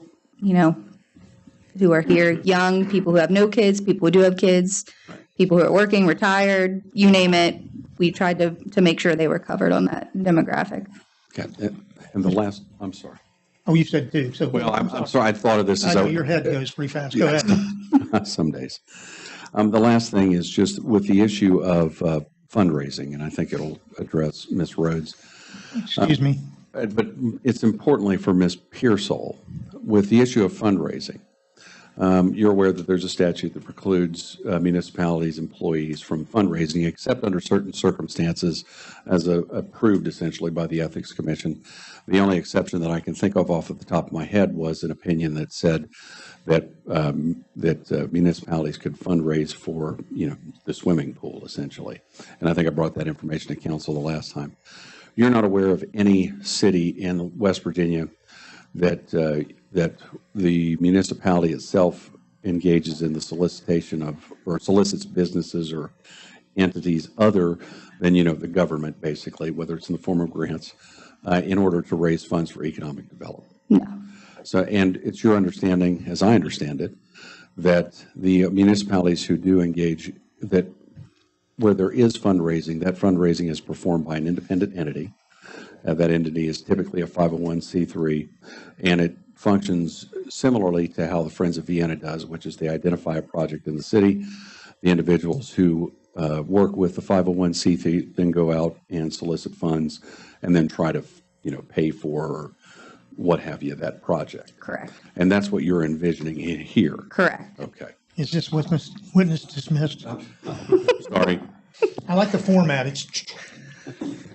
who are here, young, people who have no kids, people who do have kids, people who are working, retired, you name it. We tried to make sure they were covered on that demographic. Okay. And the last, I'm sorry. Oh, you said two, so. Well, I'm sorry. I thought of this I as know your head goes pretty fast. Go ahead. some days. The last thing is just with the issue of fundraising, and I think it'll address Ms. Rhodes. Excuse me. But it's importantly for Ms. Pearsall, with the issue of fundraising. You're aware that there's a statute that precludes municipalities' employees from fundraising except under certain circumstances as approved essentially by the Ethics Commission. The only exception that I can think of off at the top of my head was an opinion that said that municipalities could fundraise for, the swimming pool essentially. And I think I brought that information to council the last time. You're not aware of any city in West Virginia that the municipality itself engages in the solicitation of, or solicits businesses or entities other than, the government, basically, whether it's in the form of grants, in order to raise funds for economic development. No. So, and it's your understanding, as I understand it, that the municipalities who do engage, that where there is fundraising, that fundraising is performed by an independent entity, That entity is typically a 501c3, and it functions similarly to how the Friends of Vienna does, which is they identify a project in the city. The individuals who work with the 501c3 then go out and solicit funds and then try to, pay for what have you, that project. Correct. And that's what you're envisioning here. Correct. Okay. Is this witness dismissed? Sorry. I like the format. It's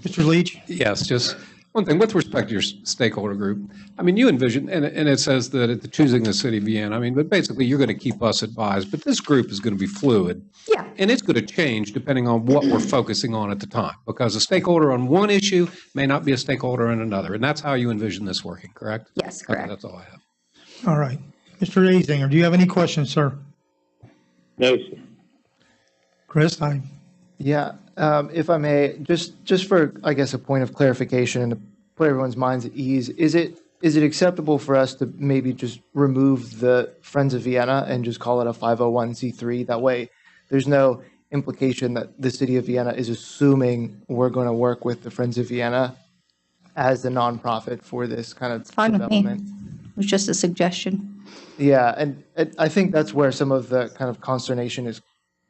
Mr. Leach? Yes, just one thing, with respect to your stakeholder group, I mean, you envision, and it says that at the choosing the city of Vienna, I mean, but basically you're going to keep us advised, but this group is going to be fluid. Yeah. And it's going to change depending on what we're focusing on at the time, because a stakeholder on one issue may not be a stakeholder in another. And that's how you envision this working, correct? Yes, correct. Okay, that's all I have. All right. Mr. Azinger, do you have any questions, sir? No, sir. Chris, Yeah, if I may, just for, I guess, a point of clarification and to put everyone's minds at ease, is it acceptable for us to maybe just remove the Friends of Vienna and just call it a 501c3? That way, there's no implication that the city of Vienna is assuming we're going to work with the Friends of Vienna as the nonprofit for this kind of Fine with me. development. It was just a suggestion. Yeah, and I think that's where some of the kind of consternation is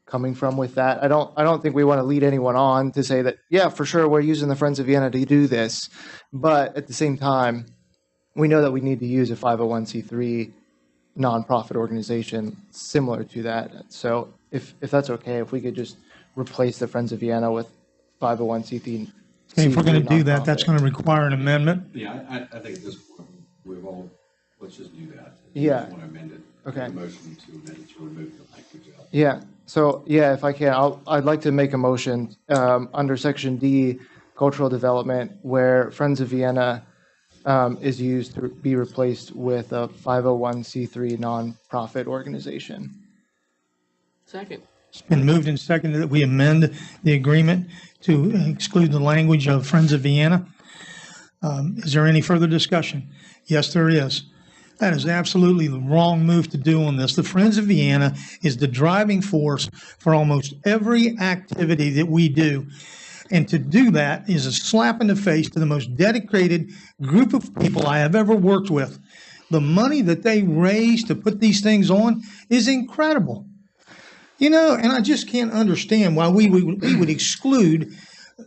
coming from with that. I don't think we want to lead anyone on to say that, yeah, for sure, we're using the Friends of Vienna to do this. But at the same time, we know that we need to use a 501c3 nonprofit organization similar to that. So if that's okay, if we could just replace the Friends of Vienna with 501c3. if we're going to do that, that's going to require an amendment. Yeah, I think at this point, let's just do that. Yeah. Want to amend it. Okay. Motion to amend it to remove the language out. Yeah. So yeah, if I can, I'd like to make a motion under Section D, cultural development, where Friends of Vienna is used to be replaced with a 501c3 nonprofit organization. Second. It's been moved and seconded that we amend the agreement to exclude the language of Friends of Vienna. Is there any further discussion? Yes, there is. That is absolutely the wrong move to do on this. The Friends of Vienna is the driving force for almost every activity that we do. And to do that is a slap in the face to the most dedicated group of people I have ever worked with. The money that they raise to put these things on is incredible. And I just can't understand why we would exclude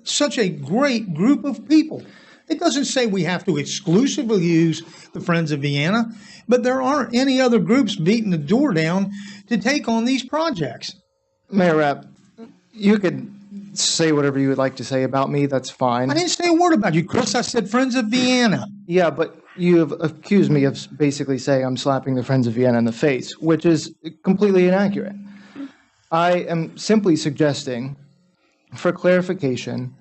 such a great group of people. It doesn't say we have to exclusively use the Friends of Vienna, but there aren't any other groups beating the door down to take on these projects. Mayor Rapp, you could say whatever you would like to say about me. That's fine. I didn't say a word about you, Chris. I said Friends of Vienna. Yeah, but you have accused me of basically saying I'm slapping the Friends of Vienna in the face, which is completely inaccurate. I am simply suggesting, for clarification,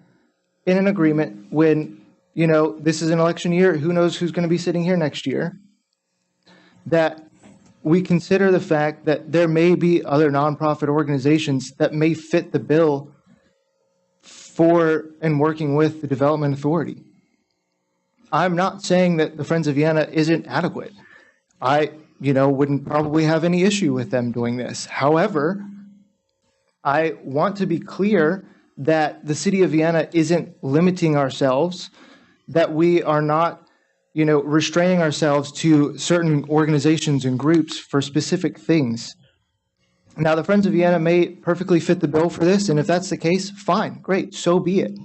in an agreement when, this is an election year, who knows who's going to be sitting here next year, that we consider the fact that there may be other nonprofit organizations that may fit the bill for and working with the Development Authority. I'm not saying that the Friends of Vienna isn't adequate. I, wouldn't probably have any issue with them doing this. However, I want to be clear that the city of Vienna isn't limiting ourselves, that we are not, restraining ourselves to certain organizations and groups for specific things. Now, the Friends of Vienna may perfectly fit the bill for this, and if that's the case, fine, great, so be it.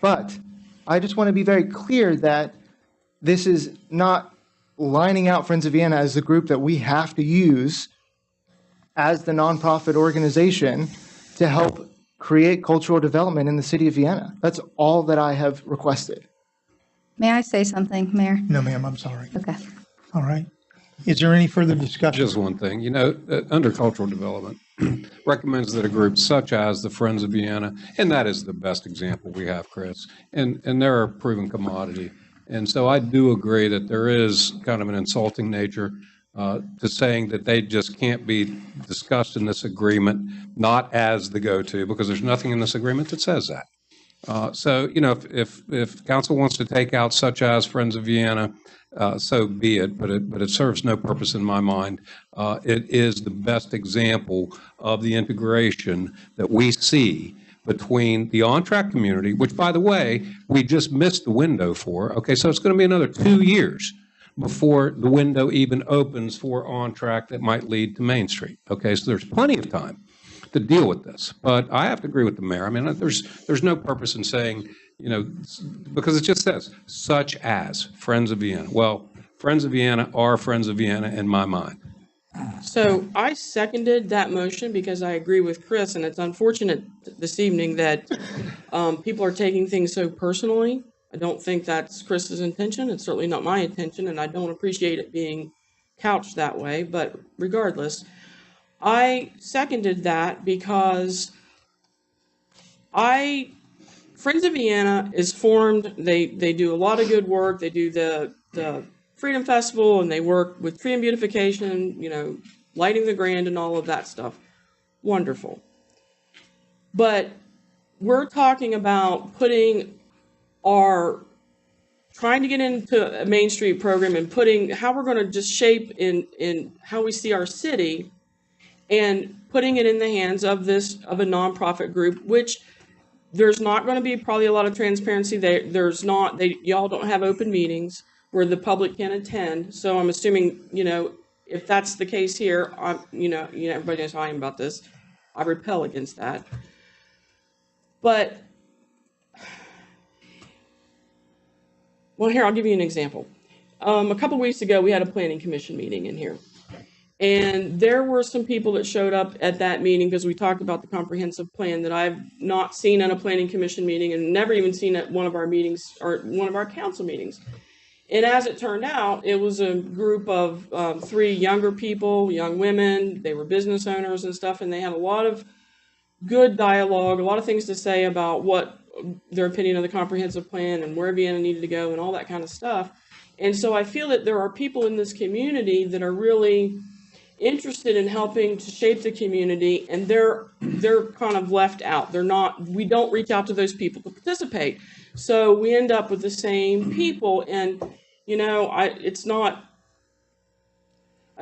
But I just want to be very clear that this is not lining out Friends of Vienna as the group that we have to use as the nonprofit organization to help create cultural development in the city of Vienna. That's all that I have requested. May I say something, Mayor? No, ma'am, I'm sorry. Okay. All right. Is there any further discussion? Just one thing, under cultural development, recommends that a group such as the Friends of Vienna, and that is the best example we have, Chris, and they're a proven commodity. And so I do agree that there is kind of an insulting nature to saying that they just can't be discussed in this agreement, not as the go-to, because there's nothing in this agreement that says that. So, if council wants to take out such as Friends of Vienna, so be it, but it serves no purpose in my mind. It is the best example of the integration that we see between the on-track community, which, by the way, we just missed the window for. Okay, so it's going to be another 2 years before the window even opens for on-track that might lead to Main Street. Okay, so there's plenty of time to deal with this. But I have to agree with the mayor. I mean, there's no purpose in saying, because it just says, such as Friends of Vienna. Well, Friends of Vienna are Friends of Vienna in my mind. So I seconded that motion because I agree with Chris, and it's unfortunate this evening that people are taking things so personally. I don't think that's Chris's intention. It's certainly not my intention, and I don't appreciate it being couched that way. But regardless, I seconded that because Friends of Vienna is formed. They do a lot of good work. They do the Freedom Festival, and they work with tree and beautification, lighting the grand and all of that stuff. Wonderful. But we're talking about trying to get into a Main Street program and putting how we're going to just shape in how we see our city and putting it in the hands of a nonprofit group, which there's not going to be probably a lot of transparency. Y'all don't have open meetings where the public can attend. So I'm assuming, if that's the case here, everybody knows how I am about this. I repel against that. But, well, here, I'll give you an example. A couple weeks ago, we had a planning commission meeting in here. And there were some people that showed up at that meeting because we talked about the comprehensive plan that I've not seen at a planning commission meeting and never even seen at one of our meetings or one of our council meetings. And as it turned out, it was a group of 3 younger people, young women. They were business owners and stuff, and they had a lot of good dialogue, a lot of things to say about what their opinion of the comprehensive plan and where Vienna needed to go and all that kind of stuff. And so I feel that there are people in this community that are really interested in helping to shape the community, and they're kind of left out. We don't reach out to those people to participate. So we end up with the same people, and I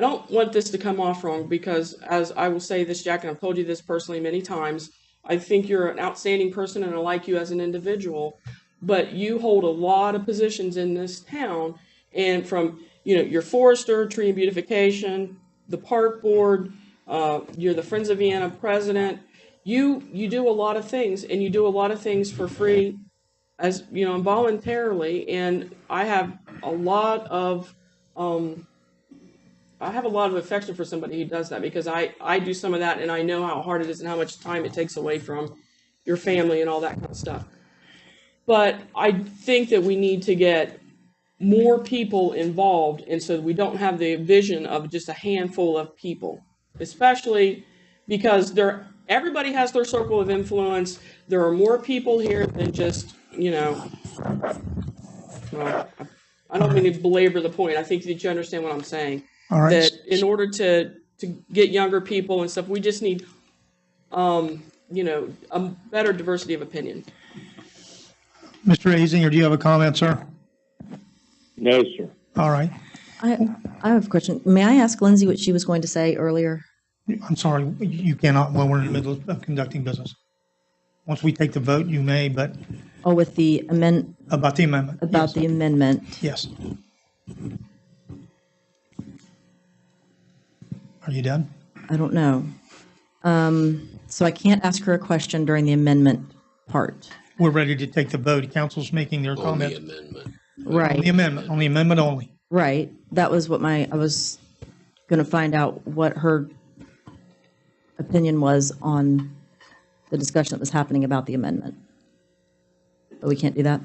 don't want this to come off wrong, because as I will say this, Jack, and I've told you this personally many times, I think you're an outstanding person and I like you as an individual, but you hold a lot of positions in this town, and from, your forester, tree and beautification, the park board, you're the Friends of Vienna president. You do a lot of things, and you do a lot of things for free, as voluntarily. And I have a lot of affection for somebody who does that, because I do some of that, and I know how hard it is and how much time it takes away from your family and all that kind of stuff. But I think that we need to get more people involved, and so we don't have the vision of just a handful of people, especially because everybody has their circle of influence. There are more people here than just, well, I don't mean to belabor the point. I think that you understand what I'm saying. All right. That in order to get younger people and stuff, we just need, a better diversity of opinion. Mr. Azinger, do you have a comment, sir? No, sir. All right. I have a question. May I ask Lindsay what she was going to say earlier? I'm sorry, you cannot while we're in the middle of conducting business. Once we take the vote, you may, but Oh, with the about the amendment. about Yes. the amendment. Yes. Are you done? I don't know. So I can't ask her a question during the amendment part. We're ready to take the vote. Council's making their On the comment. amendment. Right. On the amendment only. Right. That was what I was going to find out what her opinion was on the discussion that was happening about the amendment. But we can't do that?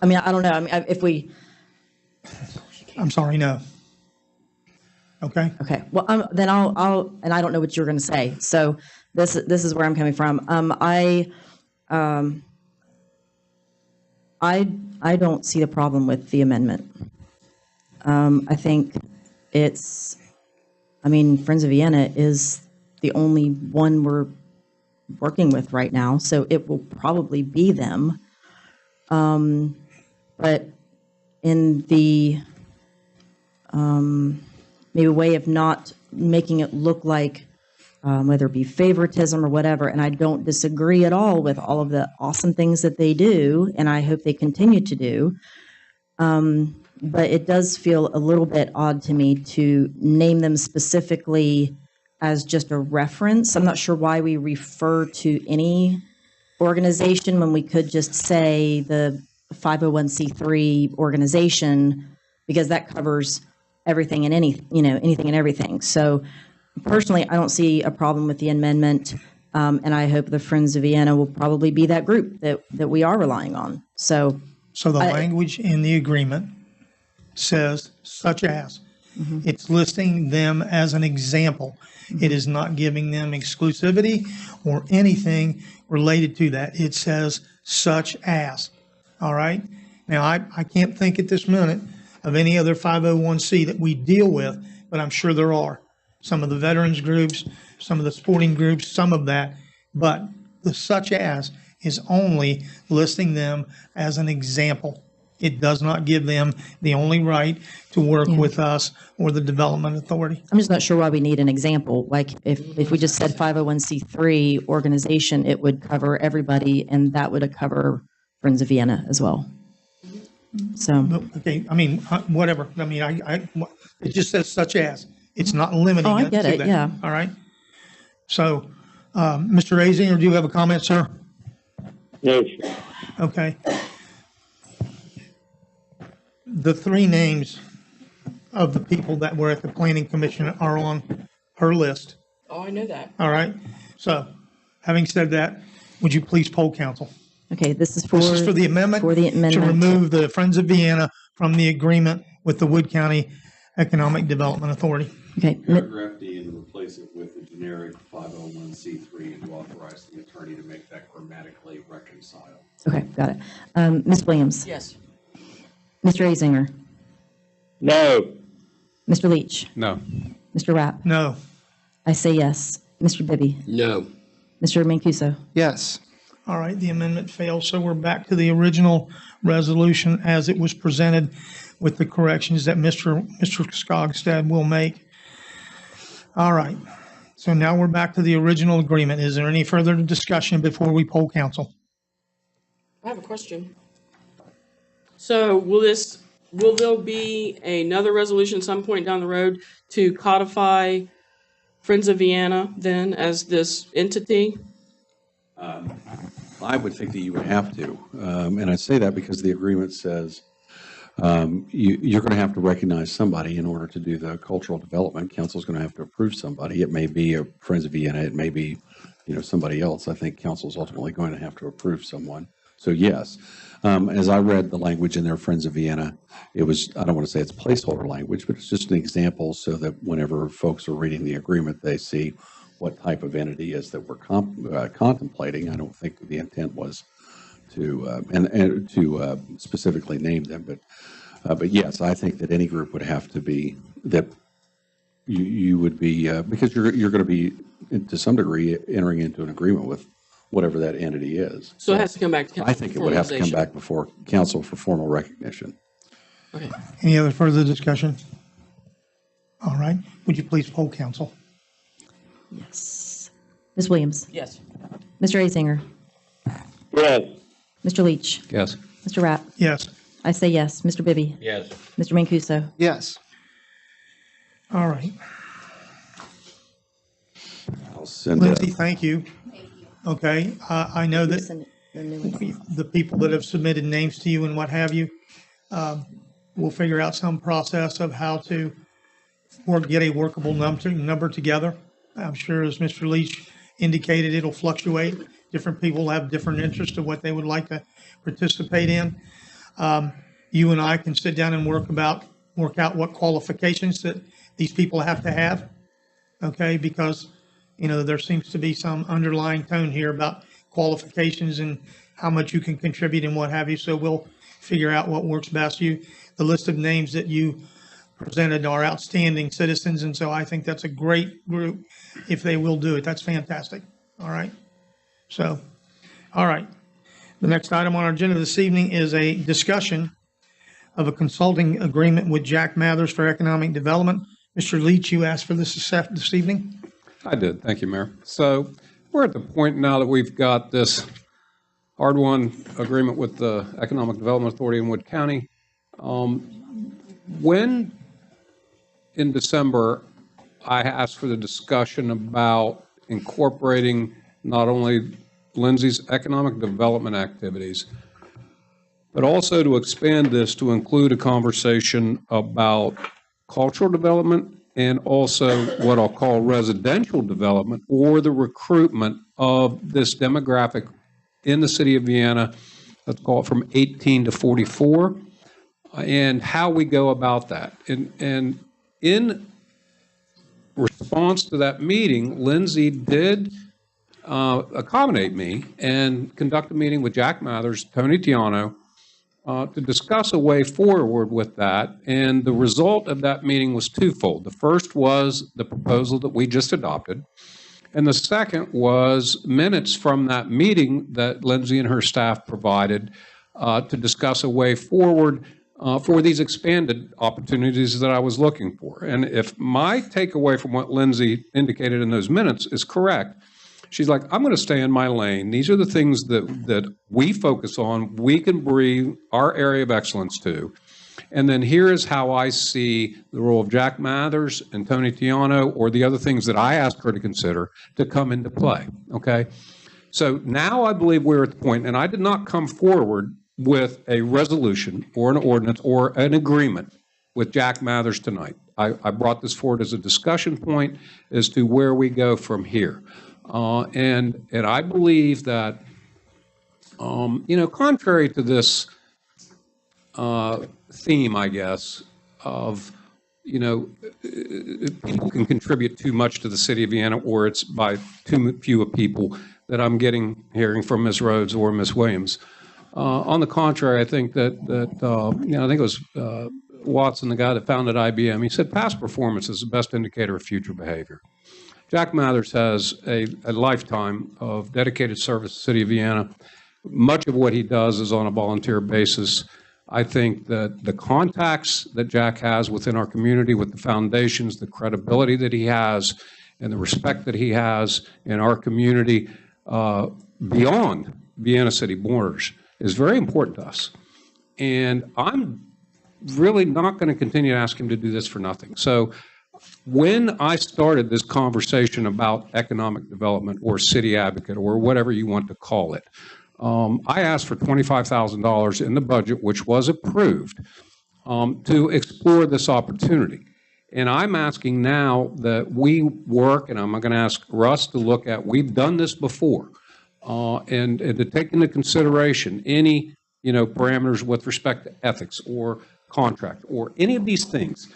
I mean, I don't know. I mean, if we, I'm sorry, no. Okay. okay, well, then I'll, and I don't know what you're going to say. So this is where I'm coming from. I don't see the problem with the amendment. I think Friends of Vienna is the only one we're working with right now, so it will probably be them. But in the maybe way of not making it look like whether it be favoritism or whatever. And I don't disagree at all with all of the awesome things that they do, and I hope they continue to do. But it does feel a little bit odd to me to name them specifically as just a reference. I'm not sure why we refer to any organization when we could just say the 501c3 organization, because that covers everything and anything and everything. So personally, I don't see a problem with the amendment, and I hope the Friends of Vienna will probably be that group that we are relying on. So the language in the agreement says such as. It's listing them as an example. It is not giving them exclusivity or anything related to that. It says such as. All right? Now, I can't think at this minute of any other 501c that we deal with, but I'm sure there are. Some of the veterans groups, some of the sporting groups, some of that. But the such as is only listing them as an example. It does not give them the only right to work with us or the development authority. I'm just not sure why we need an example. Like if we just said 501c3 organization, it would cover everybody, and that would cover Friends of Vienna as well. So Okay, I mean, whatever. I mean, it just says such as. It's not limiting I it get to it, that. yeah. All right. So, Mr. Azinger, do you have a comment, sir? Yes. Okay. The three names of the people that were at the planning commission are on her list. Oh, I know that. All right. So, having said that, would you please poll council? okay, this is for the amendment. For the amendment. To remove the Friends of Vienna from the agreement with the Wood County Economic Development Authority. Okay. Paragraph D, and replace it with the generic 501c3 and to authorize the attorney to make that grammatically reconcile. Okay, got it. Ms. Williams. Yes. Mr. Azinger. No. Mr. Leach. No. Mr. Rapp. No. I say yes. Mr. Bibby. No. Mr. Mancuso. Yes. All right, the amendment fails, so we're back to the original resolution as it was presented with the corrections that Mr. Skogstad will make. All right, so now we're back to the original agreement. Is there any further discussion before we poll council? I have a question. So will there be another resolution some point down the road to codify Friends of Vienna then as this entity? I would think that you would have to, and I say that because the agreement says you're going to have to recognize somebody in order to do the cultural development. Council's going to have to approve somebody. It may be a Friends of Vienna. It may be, somebody else. I think council's ultimately going to have to approve someone. So yes, as I read the language in their Friends of Vienna, it was, I don't want to say it's placeholder language, but it's just an example so that whenever folks are reading the agreement, they see what type of entity is that we're contemplating. I don't think the intent was to and to specifically name them, but yes, I think that any group would have to be that you would be because you're going to be to some degree entering into an agreement with whatever that entity is. So it has to come back to council. I think it would have to come back before council for formal recognition. Okay. Any other further discussion? All right, would you please poll council? Yes. Ms. Williams. Yes. Mr. Azinger. Yes. Mr. Leach. Yes. Mr. Rapp. Yes. I say yes. Mr. Bibby. Yes. Mr. Mancuso. Yes. All right, I'll send Lindsay, it. thank you. Okay, I know that the people that have submitted names to you and what have you, we'll figure out some process of how to get a workable number together. I'm sure, as Mr. Leach indicated, it'll fluctuate. Different people have different interests of what they would like to participate in. You and I can sit down and work out what qualifications that these people have to have. Okay, because there seems to be some underlying tone here about qualifications and how much you can contribute and what have you. So we'll figure out what works best. The list of names that you presented are outstanding citizens, and so I think that's a great group if they will do it. That's fantastic. All right. So, all right. The next item on our agenda this evening is a discussion of a consulting agreement with Jack Mathers for economic development. Mr. Leach, you asked for this evening? I did. Thank you, Mayor. So we're at the point now that we've got this hard-won agreement with the Economic Development Authority in Wood County. When in December, I asked for the discussion about incorporating not only Lindsay's economic development activities, but also to expand this to include a conversation about cultural development and also what I'll call residential development or the recruitment of this demographic in the city of Vienna, let's call it from 18 to 44, and how we go about that. And in response to that meeting, Lindsay did accommodate me and conduct a meeting with Jack Mathers, Tony Tiano, to discuss a way forward with that. And the result of that meeting was twofold. The first was the proposal that we just adopted. And the second was minutes from that meeting that Lindsay and her staff provided to discuss a way forward for these expanded opportunities that I was looking for. And if my takeaway from what Lindsay indicated in those minutes is correct, she's like, I'm going to stay in my lane. These are the things that we focus on, we can bring our area of excellence to. And then here is how I see the role of Jack Mathers and Tony Tiano, or the other things that I asked her to consider, to come into play, okay? So now I believe we're at the point, and I did not come forward with a resolution or an ordinance or an agreement with Jack Mathers tonight. I brought this forward as a discussion point as to where we go from here. And I believe that, contrary to this theme, I guess, of, people can contribute too much to the city of Vienna, or it's by too few people that I'm hearing from Ms. Rhodes or Ms. Williams. On the contrary, I think that I think it was Watson, the guy that founded IBM, he said past performance is the best indicator of future behavior. Jack Mathers has a lifetime of dedicated service to the city of Vienna. Much of what he does is on a volunteer basis. I think that the contacts that Jack has within our community, with the foundations, the credibility that he has, and the respect that he has in our community beyond Vienna city borders is very important to us. And I'm really not going to continue to ask him to do this for nothing. So when I started this conversation about economic development or city advocate or whatever you want to call it, I asked for $25,000 in the budget, which was approved, to explore this opportunity. And I'm asking now that we work, and I'm going to ask Russ to look at, we've done this before, and to take into consideration any, parameters with respect to ethics or contract or any of these things,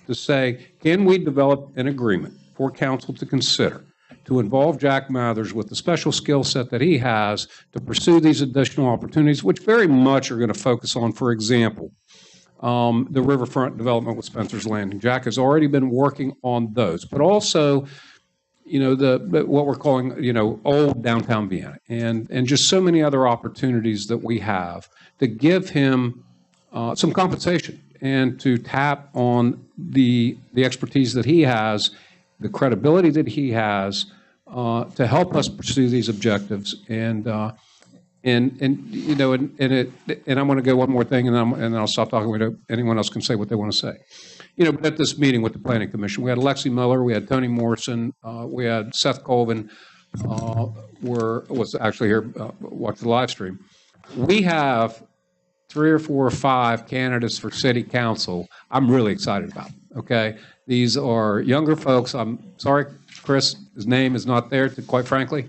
to say, can we develop an agreement for council to consider to involve Jack Mathers with the special skill set that he has to pursue these additional opportunities, which very much are going to focus on, for example, the riverfront development with Spencer's Landing. Jack has already been working on those, but also, what we're calling, old downtown Vienna, and just so many other opportunities that we have to give him some compensation and to tap on the expertise that he has, the credibility that he has, to help us pursue these objectives. And I'm going to go one more thing, and then I'll stop talking. Anyone else can say what they want to say. But at this meeting with the Planning Commission, we had Alexi Miller, we had Tony Morrison, we had Seth Colvin, was actually here, watched the live stream. We have 3 or 4 or 5 candidates for city council I'm really excited about, okay? These are younger folks. I'm sorry, Chris, his name is not there, quite frankly.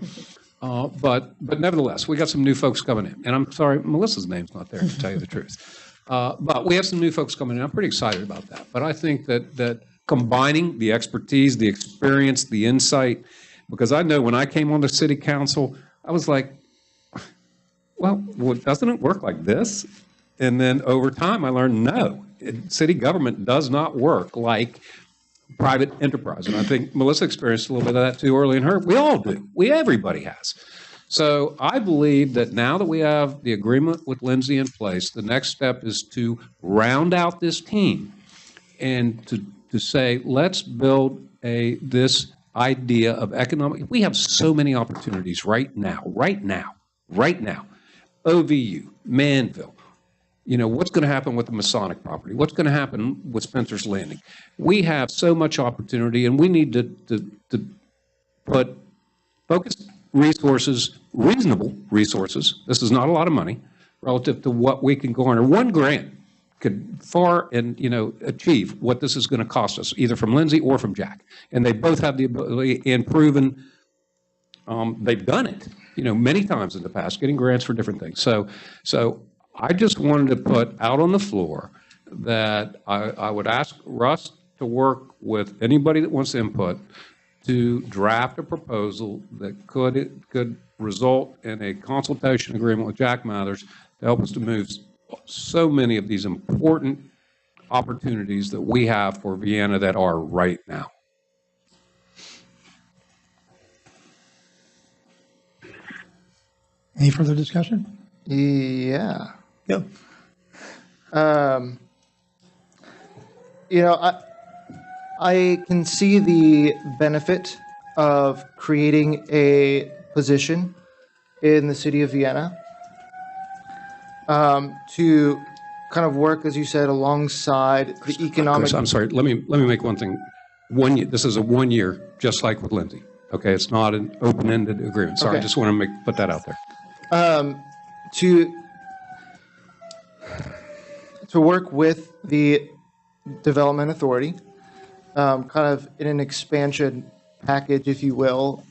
But nevertheless, we got some new folks coming in. And I'm sorry, Melissa's name's not there, to tell you the truth. But we have some new folks coming in. I'm pretty excited about that. But I think that combining the expertise, the experience, the insight, because I know when I came on the city council, I was like, well, doesn't it work like this? And then over time, I learned, no, city government does not work like private enterprise. And I think Melissa experienced a little bit of that too early in her. We all do. Everybody has. So I believe that now that we have the agreement with Lindsay in place, the next step is to round out this team and to say, let's build this idea of economic, we have so many opportunities right now. OVU, Manville, what's going to happen with the Masonic property? What's going to happen with Spencer's Landing? We have so much opportunity, and we need to put focused resources, reasonable resources. This is not a lot of money relative to what we can garner. One grant could far and, achieve what this is going to cost us, either from Lindsay or from Jack. And they both have the ability and proven they've done it, many times in the past, getting grants for different things. So I just wanted to put out on the floor that I would ask Russ to work with anybody that wants input to draft a proposal that could result in a consultation agreement with Jack Mathers to help us to move so many of these important opportunities that we have for Vienna that are right now. Any further discussion? Yeah. Go. I can see the benefit of creating a position in the city of Vienna to kind of work, as you said, alongside the economic. Chris, I'm sorry. Let me make one thing. This is a 1 year, just like with Lindsay. Okay, it's not an open-ended agreement. Sorry, Okay. I just want to put that out there. To work with the Development Authority, kind of in an expansion package, if you will,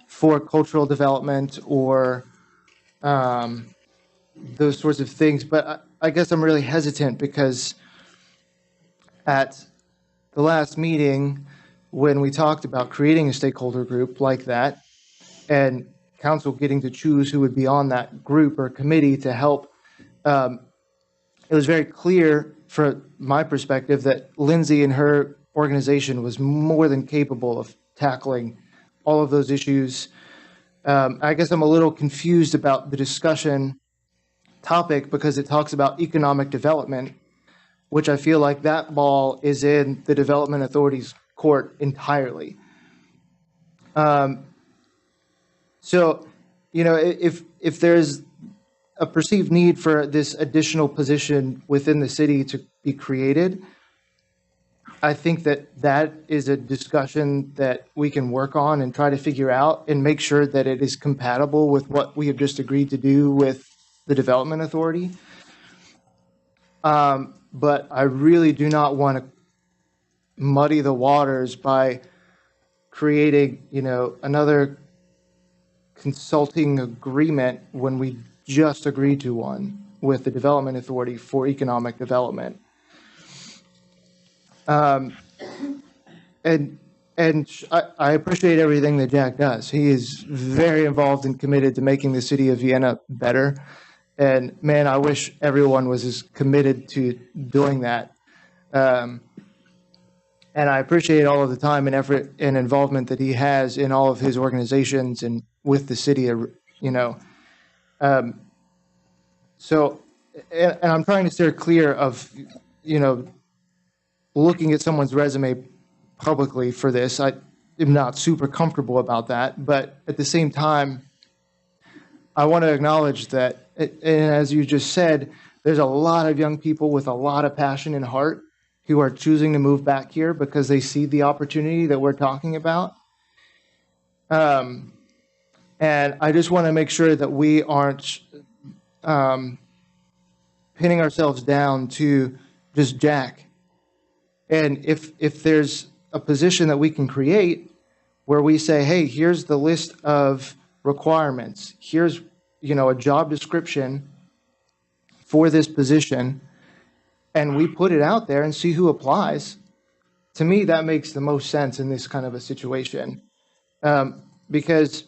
for cultural development or those sorts of things. But I guess I'm really hesitant because at the last meeting, when we talked about creating a stakeholder group like that, and council getting to choose who would be on that group or committee to help, it was very clear from my perspective that Lindsay and her organization was more than capable of tackling all of those issues. I guess I'm a little confused about the discussion topic because it talks about economic development, which I feel like that ball is in the Development Authority's court entirely. So, if there's a perceived need for this additional position within the city to be created, I think that is a discussion that we can work on and try to figure out and make sure that it is compatible with what we have just agreed to do with the Development Authority. But I really do not want to muddy the waters by creating, another consulting agreement when we just agreed to one with the Development Authority for economic development. And I appreciate everything that Jack does. He is very involved and committed to making the city of Vienna better. And man, I wish everyone was as committed to doing that. And I appreciate all of the time and effort and involvement that he has in all of his organizations and with the city, So, and I'm trying to steer clear of, looking at someone's resume publicly for this. I am not super comfortable about that, but at the same time, I want to acknowledge that, and as you just said, there's a lot of young people with a lot of passion and heart who are choosing to move back here because they see the opportunity that we're talking about. And I just want to make sure that we aren't pinning ourselves down to just Jack. And if there's a position that we can create where we say, hey, here's the list of requirements, here's a job description for this position, and we put it out there and see who applies, to me that makes the most sense in this kind of a situation. Because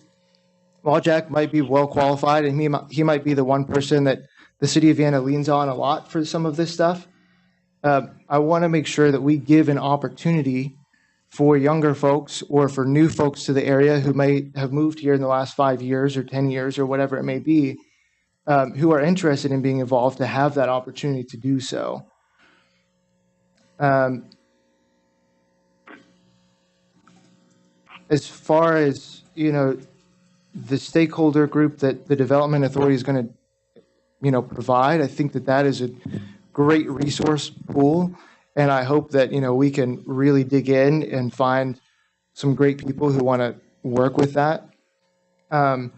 while Jack might be well qualified and he might be the one person that the city of Vienna leans on a lot for some of this stuff, I want to make sure that we give an opportunity for younger folks or for new folks to the area who may have moved here in the last 5 years or 10 years or whatever it may be, who are interested in being involved, to have that opportunity to do so. as far as, the stakeholder group that the Development Authority is going to, provide, I think that that is a great resource pool. And I hope that, we can really dig in and find some great people who want to work with that. But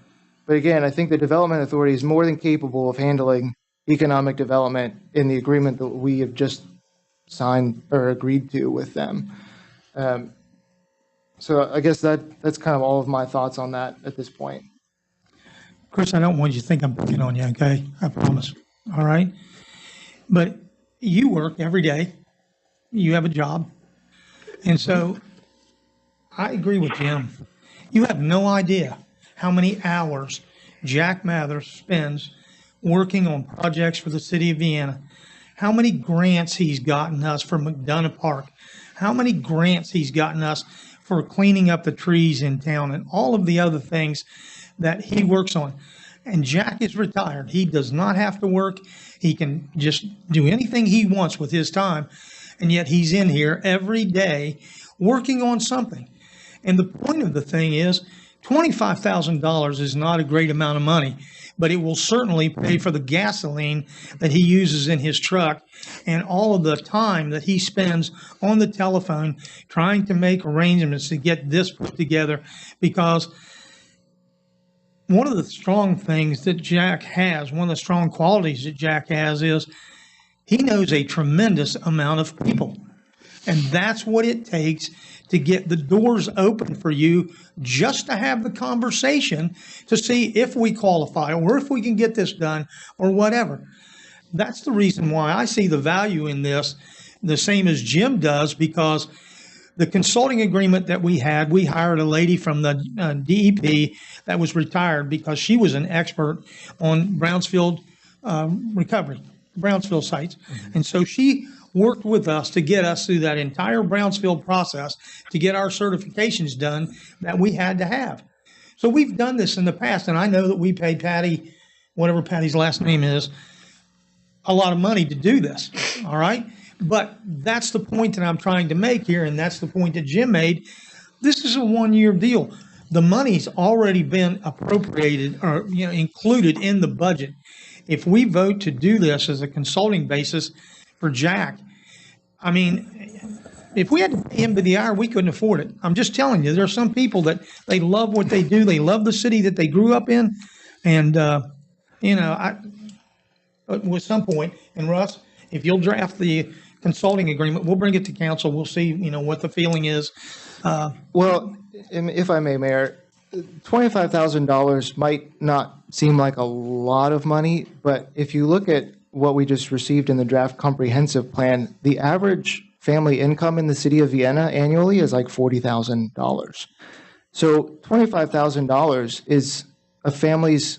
again, I think the Development Authority is more than capable of handling economic development in the agreement that we have just signed or agreed to with them. So I guess that's kind of all of my thoughts on that at this point. Chris, I don't want you to think I'm picking on you, okay? I promise. All right? But you work every day. You have a job. And so I agree with Jim. You have no idea how many hours Jack Mather spends working on projects for the city of Vienna, how many grants he's gotten us for McDonough Park, how many grants he's gotten us for cleaning up the trees in town, and all of the other things that he works on. And Jack is retired. He does not have to work. He can just do anything he wants with his time. And yet he's in here every day working on something. And the point of the thing is, $25,000 is not a great amount of money, but it will certainly pay for the gasoline that he uses in his truck and all of the time that he spends on the telephone trying to make arrangements to get this put together. Because one of the strong things that Jack has, one of the strong qualities that Jack has is he knows a tremendous amount of people. And that's what it takes to get the doors open for you, just to have the conversation to see if we qualify or if we can get this done or whatever. That's the reason why I see the value in this, the same as Jim does, because the consulting agreement that we had, we hired a lady from the DEP that was retired because she was an expert on Brownsfield recovery, Brownsville sites. And so she worked with us to get us through that entire Brownsfield process to get our certifications done that we had to have. So we've done this in the past, and I know that we paid Patty, whatever Patty's last name is, a lot of money to do this, all right? But that's the point that I'm trying to make here, and that's the point that Jim made. This is a one-year deal. The money's already been appropriated or included in the budget. If we vote to do this as a consulting basis for Jack, I mean, if we had to pay him by the hour, we couldn't afford it. I'm just telling you, there are some people that they love what they do. They love the city that they grew up in. And, with some point, and Russ, if you'll draft the consulting agreement, we'll bring it to council. We'll see, what the feeling is. Well, if I may, Mayor, $25,000 might not seem like a lot of money, but if you look at what we just received in the draft comprehensive plan, the average family income in the city of Vienna annually is like $40,000. So $25,000 is a family's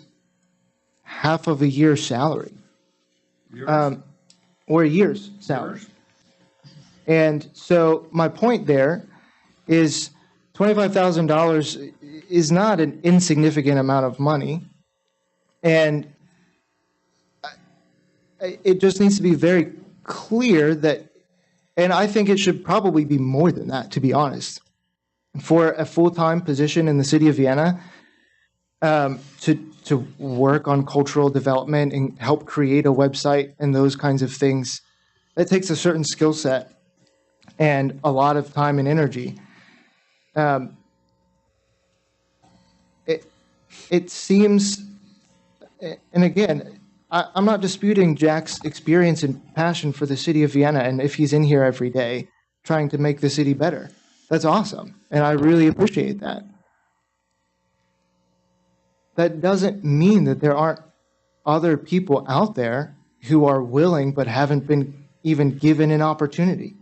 half of a year's salary. Or a year's salary. And so my point there is $25,000 is not an insignificant amount of money. And it just needs to be very clear that, and I think it should probably be more than that, to be honest, for a full-time position in the city of Vienna, to work on cultural development and help create a website and those kinds of things. That takes a certain skill set and a lot of time and energy. It seems, and again, I'm not disputing Jack's experience and passion for the city of Vienna, and if he's in here every day trying to make the city better, that's awesome, and I really appreciate that. That doesn't mean that there aren't other people out there who are willing but haven't been even given an opportunity,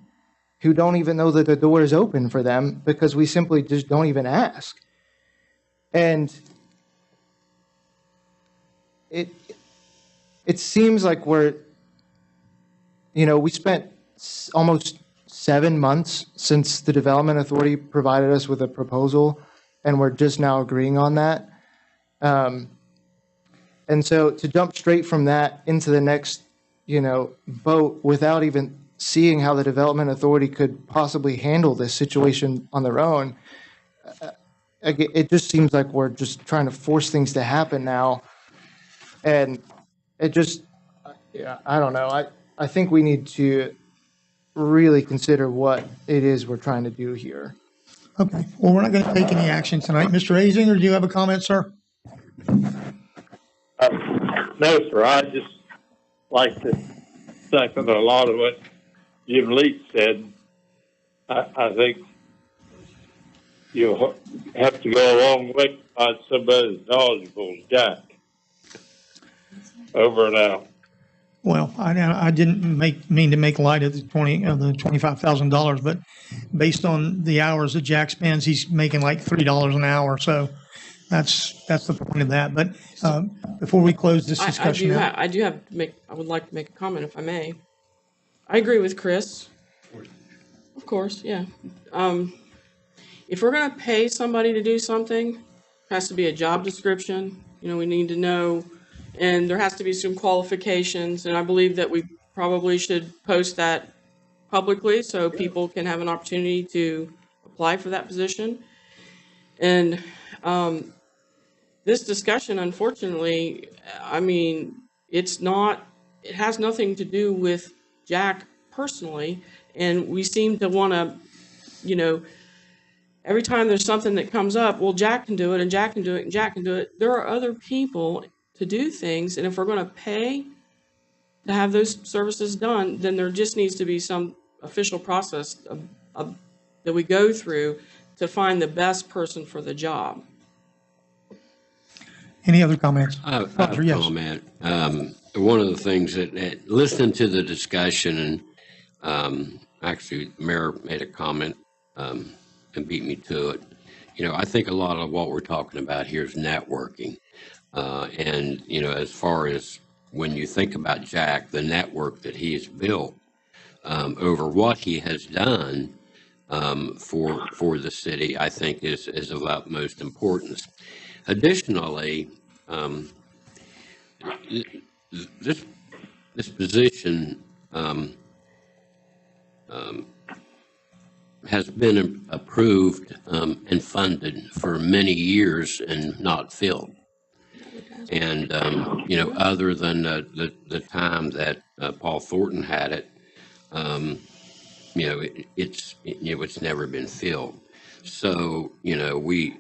who don't even know that the door is open for them because we simply just don't even ask. And it seems like we spent almost 7 months since the Development Authority provided us with a proposal, and we're just now agreeing on that. And so to jump straight from that into the next, vote without even seeing how the Development Authority could possibly handle this situation on their own, it just seems like we're just trying to force things to happen now. And it just, yeah, I don't know. I think we need to really consider what it is we're trying to do here. Okay, well, we're not going to take any action tonight. Mr. Azinger, do you have a comment, sir? No, sir, I just like to second a lot of what Jim Leach said. I think you have to go a long way to find somebody as knowledgeable as Jack. Over and out. Well, I didn't mean to make light of the $25,000, but based on the hours that Jack spends, he's making like $3 an hour. So that's the point of that. But before we close this discussion out, I would like to make a comment if I may. I agree with Chris. Of course, yeah. If we're going to pay somebody to do something, it has to be a job description. We need to know. And there has to be some qualifications, and I believe that we probably should post that publicly so people can have an opportunity to apply for that position. And this discussion, unfortunately, it has nothing to do with Jack personally, and we seem to want to, every time there's something that comes up, well, Jack can do it, and Jack can do it, and Jack can do it. There are other people to do things, and if we're going to pay to have those services done, then there just needs to be some official process that we go through to find the best person for the job. any other comments? I have Roger, a yes. comment. One of the things that listening to the discussion, and actually the mayor made a comment and beat me to it. I think a lot of what we're talking about here is networking. And, as far as when you think about Jack, the network that he has built over what he has done for the city, I think is of utmost importance. Additionally, this position has been approved and funded for many years and not filled. And, other than the time that Paul Thornton had it, it's never been filled. So, we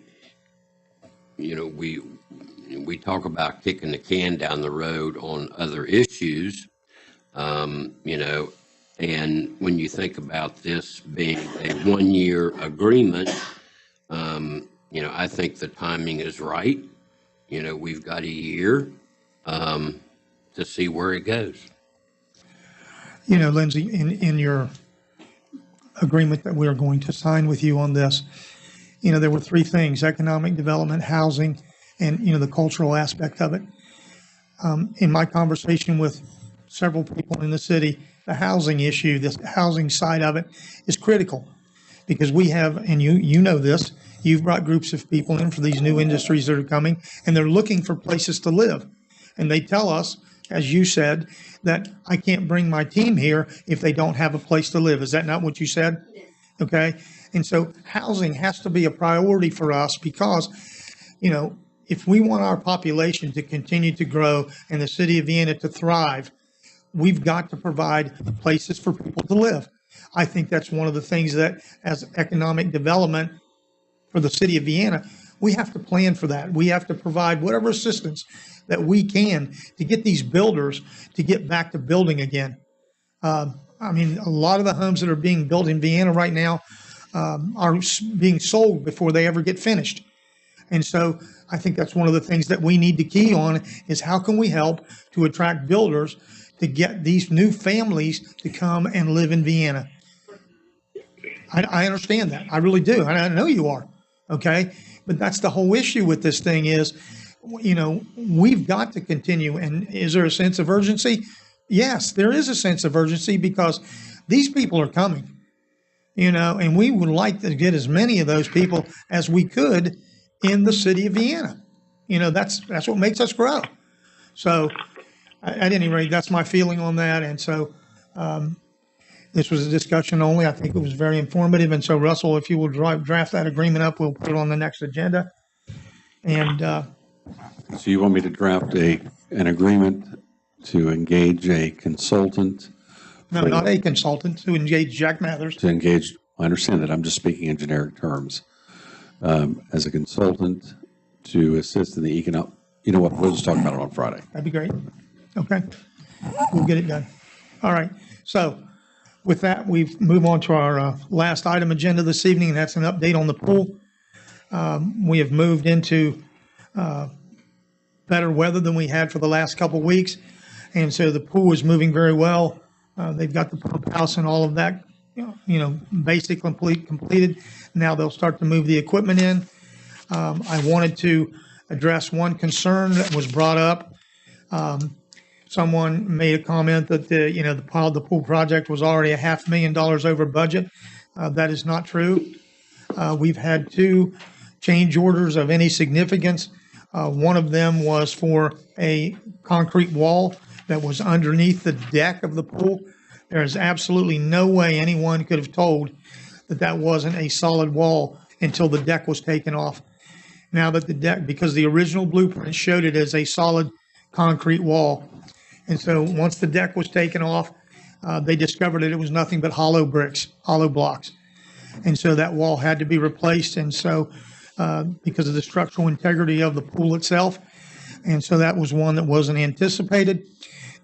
talk about kicking the can down the road on other issues, and when you think about this being a one-year agreement, I think the timing is right. We've got a year to see where it goes. Lindsay, in your agreement that we are going to sign with you on this, there were three things: economic development, housing, and, the cultural aspect of it. In my conversation with several people in the city, the housing issue, this housing side of it is critical because we have, and you know this, you've brought groups of people in for these new industries that are coming, and they're looking for places to live. And they tell us, as you said, that I can't bring my team here if they don't have a place to live. Is that not what you said? Okay. And so housing has to be a priority for us because, if we want our population to continue to grow and the city of Vienna to thrive, we've got to provide places for people to live. I think that's one of the things that, as economic development for the city of Vienna, we have to plan for that. We have to provide whatever assistance that we can to get these builders to get back to building again. A lot of the homes that are being built in Vienna right now are being sold before they ever get finished. And so I think that's one of the things that we need to key on is how can we help to attract builders to get these new families to come and live in Vienna. I understand that. I really do. And I know you are. Okay. But that's the whole issue with this thing is, we've got to continue. And is there a sense of urgency? Yes, there is a sense of urgency because these people are coming, and we would like to get as many of those people as we could in the city of Vienna. That's what makes us grow. So at any rate, that's my feeling on that. And so, This was a discussion only. I think it was very informative. And so Russell, if you will draft that agreement up, we'll put it on the next agenda. And So you want me to draft an agreement to engage a consultant? no, not a consultant, to engage Jack Mathers. To engage, I understand that, I'm just speaking in generic terms, as a consultant to assist in the economic, you know what, we'll just talk about it on Friday. That'd be great. Okay. We'll get it done. All right. So with that, we move on to our last item agenda this evening, and that's an update on the pool. We have moved into better weather than we had for the last couple of weeks, and so the pool is moving very well. They've got the pump house and all of that, basically completed. Now they'll start to move the equipment in. I wanted to address one concern that was brought up. Someone made a comment that the pool project was already $500,000 over budget. That is not true. We've had 2 change orders of any significance. One of them was for a concrete wall that was underneath the deck of the pool. There is absolutely no way anyone could have told that that wasn't a solid wall until the deck was taken off. Now that the deck, because the original blueprint showed it as a solid concrete wall. And so once the deck was taken off, they discovered that it was nothing but hollow bricks, hollow blocks. And so that wall had to be replaced. And so because of the structural integrity of the pool itself. And so that was one that wasn't anticipated.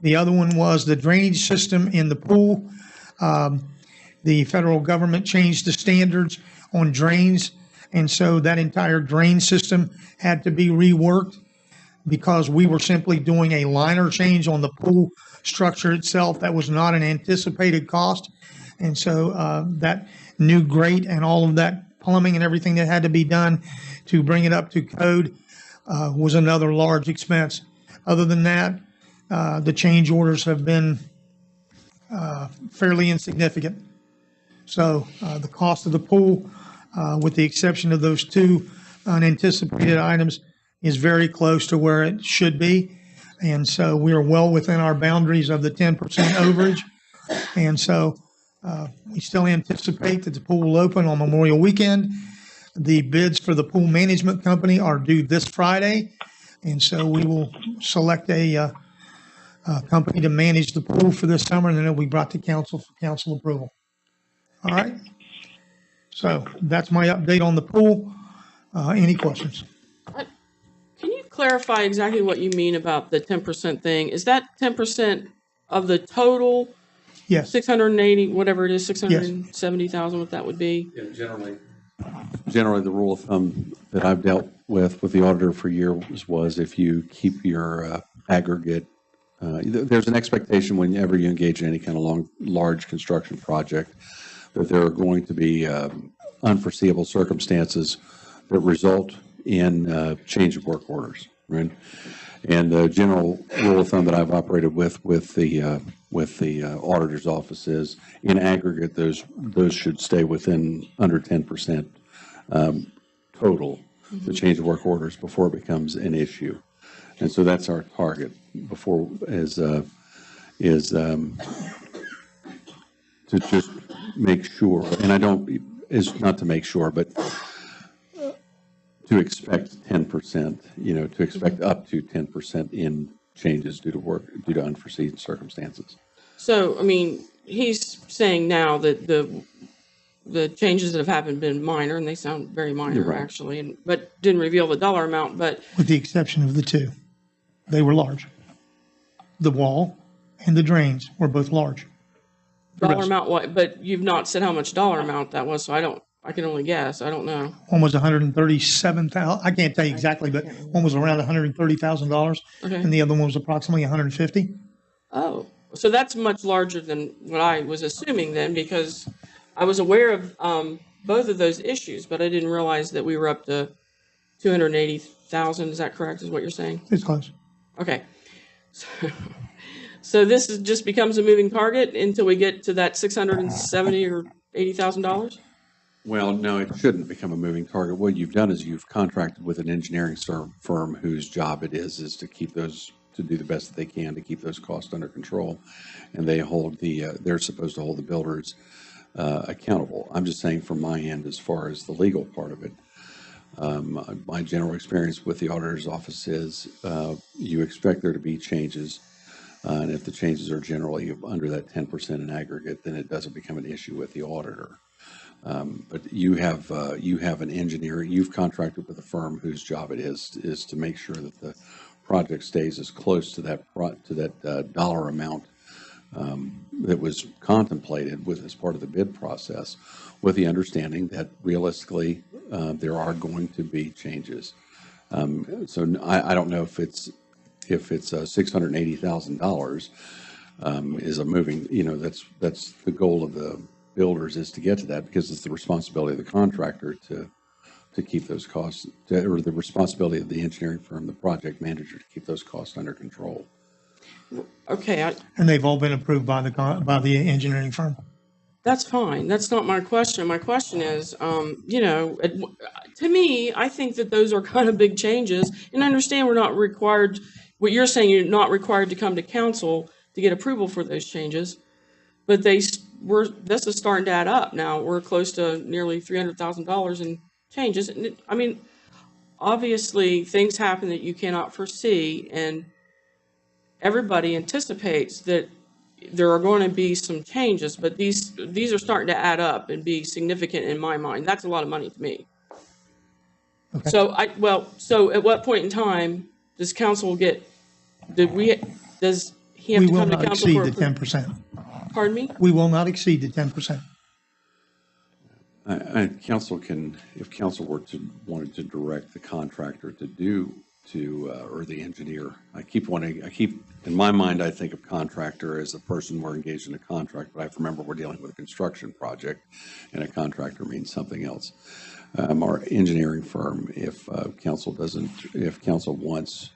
The other one was the drainage system in the pool. The federal government changed the standards on drains. And so that entire drain system had to be reworked because we were simply doing a liner change on the pool structure itself. That was not an anticipated cost. And so that new grate and all of that plumbing and everything that had to be done to bring it up to code was another large expense. Other than that, the change orders have been fairly insignificant. So the cost of the pool, with the exception of those 2 unanticipated items, is very close to where it should be. And so we are well within our boundaries of the 10% overage. And so we still anticipate that the pool will open on Memorial Weekend. The bids for the pool management company are due this Friday. And so we will select a company to manage the pool for this summer, and then it'll be brought to council for council approval. All right. So that's my update on the pool. Any questions? Can you clarify exactly what you mean about the 10% thing? Is that 10% of the total? Yes. 680, whatever it is, 670,000, what that would be? Yeah, generally the rule of thumb that I've dealt with the auditor for years was if you keep your aggregate, there's an expectation whenever you engage in any kind of large construction project that there are going to be unforeseeable circumstances that result in change of work orders, right? And the general rule of thumb that I've operated with the auditor's office is, in aggregate, those should stay within under 10% total, the change of work orders, before it becomes an issue. And so that's our target before is to just make sure, and is not to make sure, but to expect 10%, to expect up to 10% in changes due to unforeseen circumstances. So, I mean, he's saying now that the changes that have happened have been minor, and they sound very minor, right, actually, but didn't reveal the dollar amount. But with the exception of the 2, they were large. The wall and the drains were both large. Dollar amount, what? But you've not said how much dollar amount that was, so I can only guess. I don't know. One was $137,000. I can't tell you exactly, but one was around $130,000, Okay. and the other one was approximately $150,000. Oh, so that's much larger than what I was assuming then, because I was aware of both of those issues, but I didn't realize that we were up to 280,000. Is that correct? Is what you're saying? It's close. Okay. So this just becomes a moving target until we get to that $670,000 or $80,000. Well, no, it shouldn't become a moving target. What you've done is you've contracted with an engineering firm whose job it is to keep those to do the best that they can to keep those costs under control. And they're supposed to hold the builders accountable. I'm just saying from my end, as far as the legal part of it, my general experience with the auditor's office is you expect there to be changes. And if the changes are generally under that 10% in aggregate, then it doesn't become an issue with the auditor. But you have an engineer, you've contracted with a firm whose job it is to make sure that the project stays as close to that dollar amount that was contemplated as part of the bid process, with the understanding that realistically there are going to be changes. So I don't know if it's $680,000 is a moving, that's the goal of the builders, is to get to that, because it's the responsibility of the contractor to keep those costs, or the responsibility of the engineering firm, the project manager, to keep those costs under control. Okay, And they've all been approved by the engineering firm. that's fine. That's not my question. My question is, to me, I think that those are kind of big changes. And I understand we're not required, what you're saying, you're not required to come to council to get approval for those changes. But this is starting to add up now. We're close to nearly $300,000 in changes. And obviously, things happen that you cannot foresee, and everybody anticipates that there are going to be some changes, but these are starting to add up and be significant in my mind. That's a lot of money to me. Okay. So at what point in time does council does he have We to will come to not council exceed for the approval? 10%. Pardon me? We will not exceed the 10%. Council can, if council wanted to direct the contractor or the engineer. In my mind, I think of contractor as the person we're engaged in a contract, but I remember we're dealing with a construction project, and a contractor means something else. Our engineering firm, if council wants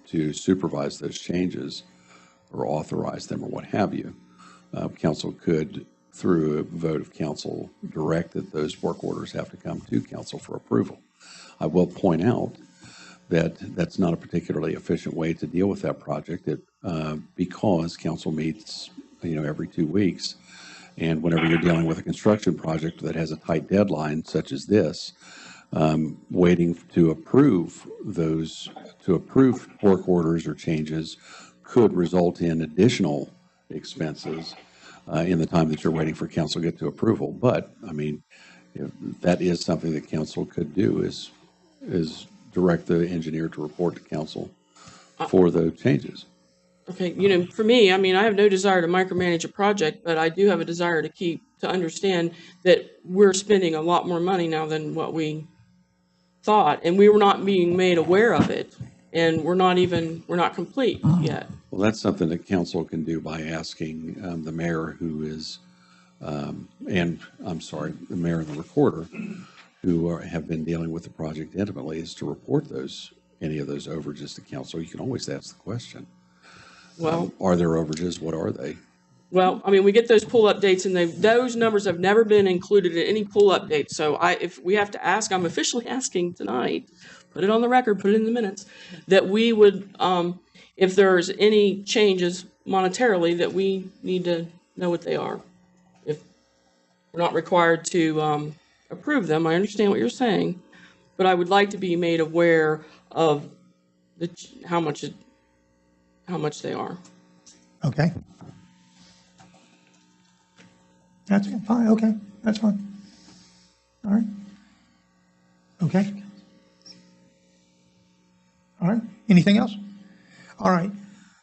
to supervise those changes or authorize them or what have you, council could, through a vote of council, direct that those work orders have to come to council for approval. I will point out that that's not a particularly efficient way to deal with that project, because council meets, every 2 weeks. And whenever you're dealing with a construction project that has a tight deadline such as this, waiting to approve work orders or changes could result in additional expenses in the time that you're waiting for council to get to approval. But, that is something that council could do, is direct the engineer to report to council for the changes. Okay, for me, I have no desire to micromanage a project, but I do have a desire to understand that we're spending a lot more money now than what we thought, and we were not being made aware of it, and we're not complete yet. Well, that's something that council can do by asking the mayor, the mayor and the recorder, who have been dealing with the project intimately, is to report any of those overages to council. You can always ask the question. Well, are there overages? What are they? Well, we get those pool updates, and those numbers have never been included in any pool updates. So if we have to ask, I'm officially asking tonight, put it on the record, put it in the minutes, that we would, if there's any changes monetarily, that we need to know what they are. If we're not required to approve them, I understand what you're saying, but I would like to be made aware of how much they are. Okay. That's fine. Okay, that's fine. All right. Okay. All right. Anything else? All right.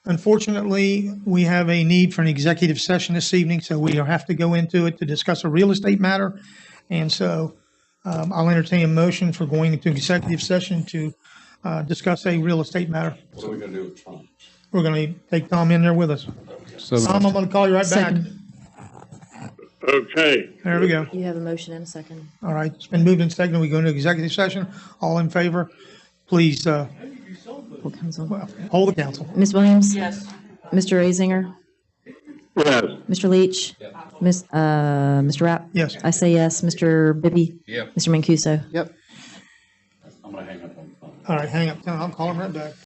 Unfortunately, we have a need for an executive session this evening, so we have to go into it to discuss a real estate matter. And so I'll entertain a motion for going into executive session to discuss a real estate matter. What are we going to do with Tom? We're going to take Tom in there with us. Tom, I'm going to call you right back. Okay. There we go. You have a motion and a second. All right. It's been moved and seconded. We go into executive session. All in favor, please Hold council. hold the council. Ms. Williams? Yes. Mr. Azinger? Yes. Mr. Leach? Mr. Rapp? Yes. I say yes. Mr. Bibby? Yep. Mr. Mancuso? Yep. I'm going to hang up on the phone. All right. Hang up. I'll call him right back.